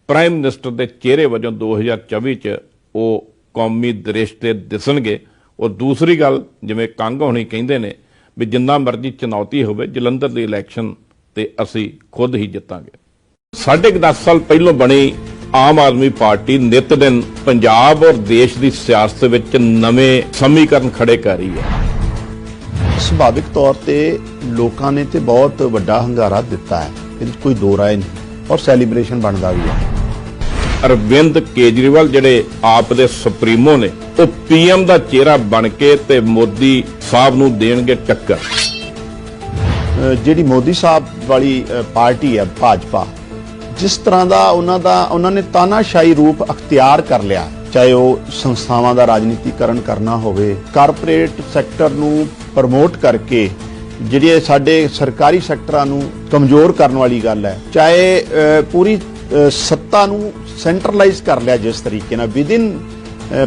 ਪ੍ਰਾਈਮ ਮਿਨਿਸਟਰ ਦੇ ਚਿਹਰੇ ਵਜੋਂ 2024 ਚ ਉਹ ਕੌਮੀ ਦ੍ਰਿਸ਼ ਤੇ ਦਿਸਣਗੇ। ਔਰ ਦੂਸਰੀ ਗੱਲ, ਜਿਵੇਂ ਕੰਗ ਹੋਣੀ ਕਹਿੰਦੇ ਨੇ ਵੀ ਜਿੰਨਾ ਮਰਜ਼ੀ ਚੁਣੌਤੀ ਹੋਵੇ, ਜਲੰਧਰ ਦੀ ਇਲੈਕਸ਼ਨ ਤੇ ਅਸੀਂ ਖੁਦ ਹੀ ਜਿੱਤਾਂਗੇ। 10.5 ਸਾਲ ਪਹਿਲੋਂ ਬਣੀ ਆਮ ਆਦਮੀ ਪਾਰਟੀ ਨਿਤ ਦਿਨ ਪੰਜਾਬ ਔਰ ਦੇਸ਼ ਦੀ ਸਿਆਸਤ ਵਿੱਚ ਨਵੇਂ ਸਮੀਕਰਨ ਖੜੇ ਕਰ ਰਹੀ ਹੈ। ਸੁਭਾਵਿਕ ਤੌਰ ਤੇ ਲੋਕਾਂ ਨੇ ਤੇ ਬਹੁਤ ਵੱਡਾ ਹੰਗਾਰਾ ਦਿੱਤਾ ਹੈ, ਇਹਦੇ 'ਚ ਕੋਈ ਦੋ ਰਾਏ ਨਹੀਂ, ਔਰ ਸੈਲੀਬ੍ਰੇਸ਼ਨ ਬਣਦਾ ਵੀ ਹੈ। ਅਰਵਿੰਦ ਕੇਜਰੀਵਾਲ ਜਿਹੜੇ ਆਪ ਦੇ ਸੁਪਰੀਮੋ ਨੇ, ਉਹ ਪੀਐਮ ਦਾ ਚਿਹਰਾ ਬਣ ਕੇ ਤੇ ਮੋਦੀ ਸਾਹਿਬ ਨੂੰ ਦੇਣਗੇ ਟੱਕਰ। ਜਿਹੜੀ ਮੋਦੀ ਸਾਹਿਬ ਵਾਲੀ ਪਾਰਟੀ ਹੈ ਭਾਜਪਾ, ਜਿਸ ਤਰ੍ਹਾਂ ਦਾ ਉਹਨਾਂ ਨੇ ਤਾਨਾਸ਼ਾਹੀ ਰੂਪ ਅਖਤਿਆਰ ਕਰ ਲਿਆ, ਚਾਹੇ ਉਹ ਸੰਸਥਾਵਾਂ ਦਾ ਰਾਜਨੀਤੀਕਰਨ ਕਰਨਾ ਹੋਵੇ, ਕਾਰਪੋਰੇਟ ਸੈਕਟਰ ਨੂੰ ਪ੍ਰਮੋਟ ਕਰਕੇ ਜਿਹੜੇ ਸਾਡੇ ਸਰਕਾਰੀ ਸੈਕਟਰਾਂ ਨੂੰ ਕਮਜ਼ੋਰ ਕਰਨ ਵਾਲੀ ਗੱਲ ਹੈ, ਚਾਹੇ ਪੂਰੀ ਸੱਤਾ ਨੂੰ ਸੈਂਟਰਲਾਈਜ਼ ਕਰ ਲਿਆ ਜਿਸ ਤਰੀਕੇ ਨਾਲ ਵਿਦਿਨ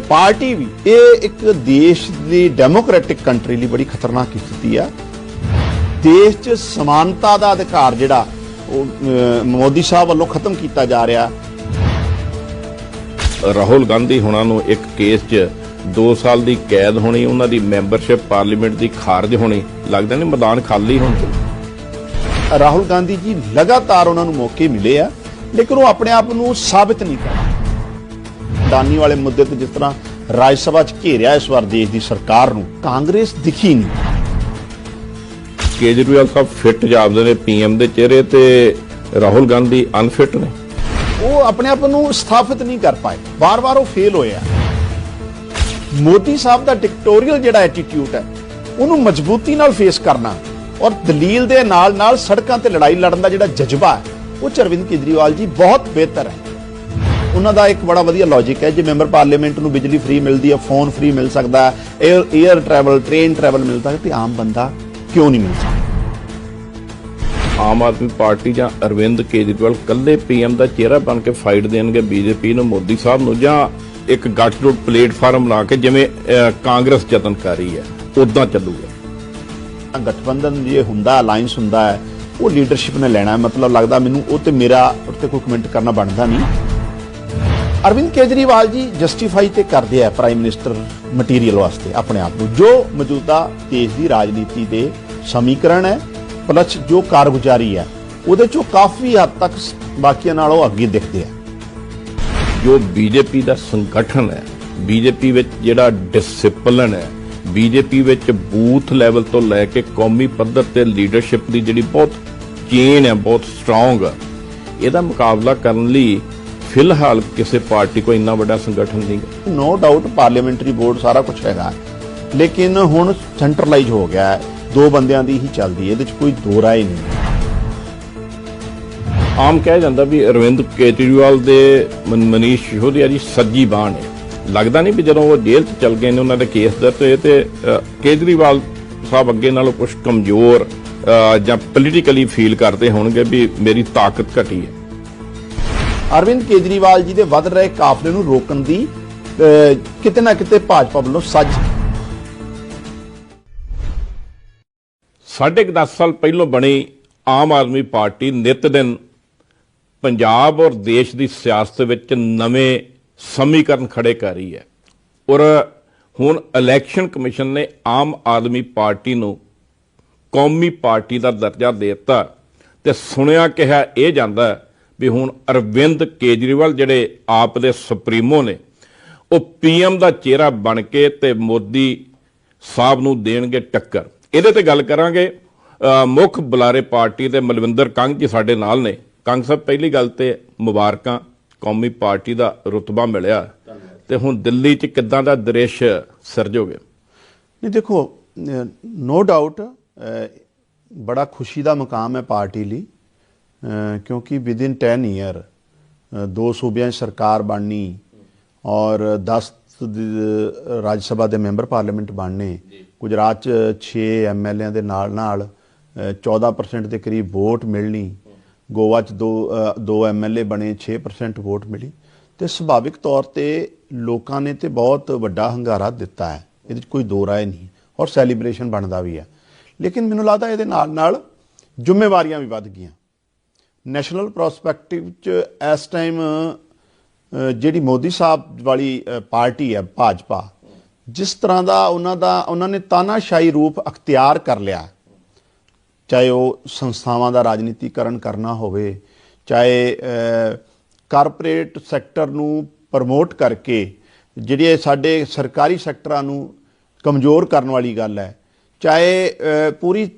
ਪਾਰਟੀ ਵੀ, ਇਹ ਇੱਕ ਦੇਸ਼ ਦੀ ਡੈਮੋਕ੍ਰੈਟਿਕ ਕੰਟਰੀ ਲਈ ਬੜੀ ਖਤਰਨਾਕ ਸਥਿਤੀ ਆ। ਦੇਸ਼ 'ਚ ਸਮਾਨਤਾ ਦਾ ਅਧਿਕਾਰ ਜਿਹੜਾ ਉਹ ਮੋਦੀ ਸਾਹਿਬ ਵੱਲੋਂ ਖਤਮ ਕੀਤਾ ਜਾ ਰਿਹਾ। ਰਾਹੁਲ ਗਾਂਧੀ ਹੁਣਾਂ ਨੂੰ ਇੱਕ ਕੇਸ 'ਚ 2 ਸਾਲ ਦੀ ਕੈਦ ਹੋਣੀ, ਉਹਨਾਂ ਦੀ ਮੈਂਬਰਸ਼ਿਪ ਪਾਰਲੀਮੈਂਟ ਦੀ ਖਾਰਜ ਹੋਣੀ, ਲੱਗਦਾ ਨਹੀਂ ਮੈਦਾਨ ਖਾਲੀ ਹੋਣ। ਰਾਹੁਲ ਗਾਂਧੀ ਜੀ ਲਗਾਤਾਰ ਉਹਨਾਂ ਨੂੰ ਮੌਕੇ ਮਿਲੇ ਆ, ਲੇਕਿਨ ਉਹ ਆਪਣੇ ਆਪ ਨੂੰ ਸਾਬਿਤ ਨਹੀਂ ਕਰ। ਦਾਨੀ ਵਾਲੇ ਮੁੱਦੇ ਤੇ ਜਿਸ ਤਰ੍ਹਾਂ ਰਾਜ ਸਭਾ 'ਚ ਘੇਰਿਆ ਇਸ ਵਾਰ ਦੇਸ਼ ਦੀ ਸਰਕਾਰ ਨੂੰ, ਕਾਂਗਰਸ ਦਿਖੀ ਨਹੀਂ। ਕੇਜਰੀਵਾਲ ਸਾਹਿਬ ਫਿੱਟ ਜਾਪਦੇ ਨੇ ਪੀਐਮ ਦੇ ਚਿਹਰੇ ਤੇ, ਰਾਹੁਲ ਗਾਂਧੀ ਅਨਫਿਟ ਨੇ। ਉਹ ਆਪਣੇ ਆਪ ਨੂੰ ਸਥਾਪਿਤ ਨਹੀਂ ਕਰ ਪਾਏ, ਵਾਰ-ਵਾਰ ਉਹ ਫੇਲ ਹੋਏ ਆ। ਮੋਦੀ ਸਾਹਿਬ ਦਾ ਡਿਕਟੋਰੀਅਲ ਜਿਹੜਾ ਐਟੀਟਿਊਡ ਹੈ, ਉਹਨੂੰ ਮਜ਼ਬੂਤੀ ਨਾਲ ਫੇਸ ਕਰਨਾ ਔਰ ਦਲੀਲ ਦੇ ਨਾਲ-ਨਾਲ ਸੜਕਾਂ ਤੇ ਲੜਾਈ ਲੜਨ ਦਾ ਜਿਹੜਾ ਜਜ਼ਬਾ ਹੈ, ਉਹ ਅਰਵਿੰਦ ਕੇਜਰੀਵਾਲ ਜੀ ਬਹੁਤ ਬਿਹਤਰ ਹੈ। ਉਹਨਾਂ ਦਾ ਇੱਕ ਬੜਾ ਵਧੀਆ ਲੌਜੀਕ ਹੈ, ਜੇ ਮੈਂਬਰ ਪਾਰਲੀਮੈਂਟ ਨੂੰ ਬਿਜਲੀ ਫ੍ਰੀ ਮਿਲਦੀ ਹੈ, ਫੋਨ ਫ੍ਰੀ ਮਿਲ ਸਕਦਾ, 에ਅਰ ਟਰੈਵਲ, ਟ੍ਰੇਨ ਟਰੈਵਲ ਮਿਲ ਸਕਦਾ, ਤੇ ਆਮ ਬੰਦਾ ਕਿਉਂ ਨਹੀਂ ਮਿਲ ਸਕਦਾ? ਆਮ ਆਦਮੀ ਪਾਰਟੀ ਜਾਂ ਅਰਵਿੰਦ ਕੇਜਰੀਵਾਲ ਕੱਲੇ ਪੀਐਮ ਦਾ ਚਿਹਰਾ ਬਣ ਕੇ ਫਾਈਟ ਦੇਣਗੇ ਬੀਜੇਪੀ ਨੂੰ, ਮੋਦੀ ਸਾਹਿਬ ਨੂੰ, ਜਾਂ ਇੱਕ ਗੱਠਜੋੜ ਪਲੇਟਫਾਰਮ ਲਾ ਕੇ ਜਿਵੇਂ ਕਾਂਗਰਸ ਯਤਨ ਕਰ ਰਹੀ ਹੈ ਉਦਾਂ ਚੱਲੂਗਾ? ਗਠਬੰਧਨ ਜੇ ਹੁੰਦਾ, ਅਲਾਈਅੰਸ ਹੁੰਦਾ ਹੈ, ਉਹ ਲੀਡਰਸ਼ਿਪ ਨੇ ਲੈਣਾ ਹੈ। ਮਤਲਬ ਲੱਗਦਾ ਮੈਨੂੰ ਉਹ ਤੇ ਮੇਰਾ ਉੱਤੇ ਕੋਈ ਕਮੈਂਟ ਕਰਨਾ ਬਣਦਾ ਨਹੀਂ। ਅਰਵਿੰਦ ਕੇਜਰੀਵਾਲ ਜੀ ਜਸਟੀਫਾਈ ਤੇ ਕਰਦੇ ਆ ਪ੍ਰਾਈਮ ਮਿਨਿਸਟਰ ਮਟੀਰੀਅਲ ਵਾਸਤੇ ਆਪਣੇ ਆਪ ਨੂੰ, ਜੋ ਮੌਜੂਦਾ ਦੇਸ਼ ਦੀ ਰਾਜਨੀਤੀ ਦੇ ਸਮੀਕਰਨ ਹੈ ਪਲਸ ਜੋ ਕਾਰਗੁਜ਼ਾਰੀ ਹੈ, ਉਹਦੇ ਚੋਂ ਕਾਫੀ ਹੱਦ ਤੱਕ ਬਾਕੀਆਂ ਨਾਲੋਂ ਅੱਗੇ ਦਿਖਦੇ ਆ। ਜੋ ਬੀਜੇਪੀ ਦਾ ਸੰਗਠਨ ਹੈ, ਬੀਜੇਪੀ ਵਿੱਚ ਜਿਹੜਾ ਡਿਸਪਲਿਨ ਹੈ, ਬੀਜੇਪੀ ਵਿੱਚ ਬੂਥ ਲੈਵਲ ਤੋਂ ਲੈ ਕੇ ਕੌਮੀ ਪੱਧਰ ਤੇ ਲੀਡਰਸ਼ਿਪ ਦੀ ਜਿਹੜੀ ਬਹੁਤ ਚੇਨ ਹੈ, ਬਹੁਤ ਸਟਰੋਂਗ ਹੈ, ਇਹਦਾ ਮੁਕਾਬਲਾ ਕਰਨ ਲਈ ਫਿਲਹਾਲ ਕਿਸੇ ਪਾਰਟੀ ਕੋਈ ਇੰਨਾ ਵੱਡਾ ਸੰਗਠਨ ਨਹੀਂ ਹੈ। ਨੋ ਡਾਊਟ ਪਾਰਲੀਮੈਂਟਰੀ ਬੋਰਡ ਸਾਰਾ ਕੁਝ ਹੈਗਾ, ਲੇਕਿਨ ਹੁਣ ਸੈਂਟਰਲਾਈਜ਼ ਹੋ ਗਿਆ ਹੈ, ਦੋ ਬੰਦਿਆਂ ਦੀ ਹੀ ਚੱਲਦੀ ਹੈ, ਇਹਦੇ 'ਚ ਕੋਈ ਦੋ ਰਾਏ ਨਹੀਂ। ਆਮ ਕਿਹਾ ਜਾਂਦਾ ਵੀ ਅਰਵਿੰਦ ਕੇਜਰੀਵਾਲ ਦੇ ਮਨੀਸ਼ ਸਿਸੋਦੀਆ ਜੀ ਸੱਜੀ ਬਾਂਹ ਨੇ। ਲੱਗਦਾ ਨਹੀਂ ਵੀ ਜਦੋਂ ਉਹ ਜੇਲ੍ਹ 'ਚ ਚਲ ਗਏ ਨੇ, ਉਹਨਾਂ ਦੇ ਕੇਸ ਦਰਜ ਹੋਏ, ਤੇ ਕੇਜਰੀਵਾਲ ਸਾਹਿਬ ਅੱਗੇ ਨਾਲੋਂ ਕੁਝ ਕਮਜ਼ੋਰ ਜਾਂ ਪੋਲੀਟੀਕਲੀ ਫੀਲ ਕਰਦੇ ਹੋਣਗੇ ਵੀ ਮੇਰੀ ਤਾਕਤ ਘਟੀ ਹੈ। ਅਰਵਿੰਦ ਕੇਜਰੀਵਾਲ ਜੀ ਦੇ ਵੱਧ ਰਹੇ ਕਾਫਲੇ ਨੂੰ ਰੋਕਣ ਦੀ ਕਿਤੇ ਨਾ ਕਿਤੇ ਭਾਜਪਾ ਵੱਲੋਂ ਸੱਜ। 10.5 ਸਾਲ ਪਹਿਲੋਂ ਬਣੀ ਆਮ ਆਦਮੀ ਪਾਰਟੀ ਨਿਤ ਦਿਨ ਪੰਜਾਬ ਔਰ ਦੇਸ਼ ਦੀ ਸਿਆਸਤ ਵਿੱਚ ਨਵੇਂ ਸਮੀਕਰਨ ਖੜੇ ਕਰ ਰਹੀ ਹੈ। ਔਰ ਹੁਣ ਇਲੈਕਸ਼ਨ ਕਮਿਸ਼ਨ ਨੇ ਆਮ ਆਦਮੀ ਪਾਰਟੀ ਨੂੰ ਕੌਮੀ ਪਾਰਟੀ ਦਾ ਦਰਜਾ ਦੇ ਦਿੱਤਾ, ਤੇ ਸੁਣਿਆ ਕਿਹਾ ਇਹ ਜਾਂਦਾ ਵੀ ਹੁਣ ਅਰਵਿੰਦ ਕੇਜਰੀਵਾਲ ਜਿਹੜੇ ਆਪ ਦੇ ਸੁਪਰੀਮੋ ਨੇ, ਉਹ ਪੀਐਮ ਦਾ ਚਿਹਰਾ ਬਣ ਕੇ ਤੇ ਮੋਦੀ ਸਾਹਿਬ ਨੂੰ ਦੇਣਗੇ ਟੱਕਰ। ਇਹਦੇ ਤੇ ਗੱਲ ਕਰਾਂਗੇ। ਮੁੱਖ ਬੁਲਾਰੇ ਪਾਰਟੀ ਦੇ ਮਲਵਿੰਦਰ ਕੰਗ ਜੀ ਸਾਡੇ ਨਾਲ ਨੇ। ਕੰਗ ਸਾਹਿਬ, ਪਹਿਲੀ ਗੱਲ ਤੇ ਮੁਬਾਰਕਾਂ, ਕੌਮੀ ਪਾਰਟੀ ਦਾ ਰੁਤਬਾ ਮਿਲਿਆ ਤੇ ਹੁਣ ਦਿੱਲੀ 'ਚ ਕਿੱਦਾਂ ਦਾ ਦ੍ਰਿਸ਼ ਸਿਰਜੋਗੇ? ਨਹੀਂ ਦੇਖੋ, ਨੋ ਡਾਊਟ ਬੜਾ ਖੁਸ਼ੀ ਦਾ ਮੁਕਾਮ ਹੈ ਪਾਰਟੀ ਲਈ, ਕਿਉਂਕਿ ਵਿਦਿਨ 10 ਈਅਰ 2 ਸੂਬਿਆਂ 'ਚ ਸਰਕਾਰ ਬਣਨੀ ਔਰ 10 ਰਾਜ ਸਭਾ ਦੇ ਮੈਂਬਰ ਪਾਰਲੀਮੈਂਟ ਬਣਨੇ, ਗੁਜਰਾਤ 'ਚ 6 MLA ਦੇ ਨਾਲ 14% ਦੇ ਕਰੀਬ ਵੋਟ ਮਿਲਣੀ, ਗੋਆ 'ਚ ਦੋ MLA ਬਣੇ, 6% ਵੋਟ ਮਿਲੀ, ਤੇ ਸੁਭਾਵਿਕ ਤੌਰ ਤੇ ਲੋਕਾਂ ਨੇ ਤੇ ਬਹੁਤ ਵੱਡਾ ਹੰਗਾਰਾ ਦਿੱਤਾ ਹੈ, ਇਹਦੇ 'ਚ ਕੋਈ ਦੋ ਰਾਏ ਨਹੀਂ, ਔਰ ਸੈਲੀਬ੍ਰੇਸ਼ਨ ਬਣਦਾ ਵੀ ਹੈ। ਲੇਕਿਨ ਮੈਨੂੰ ਲੱਗਦਾ ਇਹਦੇ ਨਾਲ ਜ਼ਿੰਮੇਵਾਰੀਆਂ ਵੀ ਵੱਧ ਗਈਆਂ। ਨੈਸ਼ਨਲ ਪ੍ਰੋਸਪੈਕਟਿਵ 'ਚ ਇਸ ਟਾਈਮ ਜਿਹੜੀ ਮੋਦੀ ਸਾਹਿਬ ਵਾਲੀ ਪਾਰਟੀ ਹੈ ਭਾਜਪਾ, ਜਿਸ ਤਰ੍ਹਾਂ ਦਾ ਉਹਨਾਂ ਨੇ ਤਾਨਾਸ਼ਾਹੀ ਰੂਪ ਅਖਤਿਆਰ ਕਰ ਲਿਆ, ਚਾਹੇ ਉਹ ਸੰਸਥਾਵਾਂ ਦਾ ਰਾਜਨੀਤੀਕਰਨ ਕਰਨਾ ਹੋਵੇ, ਚਾਹੇ ਕਾਰਪੋਰੇਟ ਸੈਕਟਰ ਨੂੰ ਪ੍ਰਮੋਟ ਕਰਕੇ ਜਿਹੜੇ ਸਾਡੇ ਸਰਕਾਰੀ ਸੈਕਟਰਾਂ ਨੂੰ ਕਮਜ਼ੋਰ ਕਰਨ ਵਾਲੀ ਗੱਲ ਹੈ, ਚਾਹੇ ਪੂਰੀ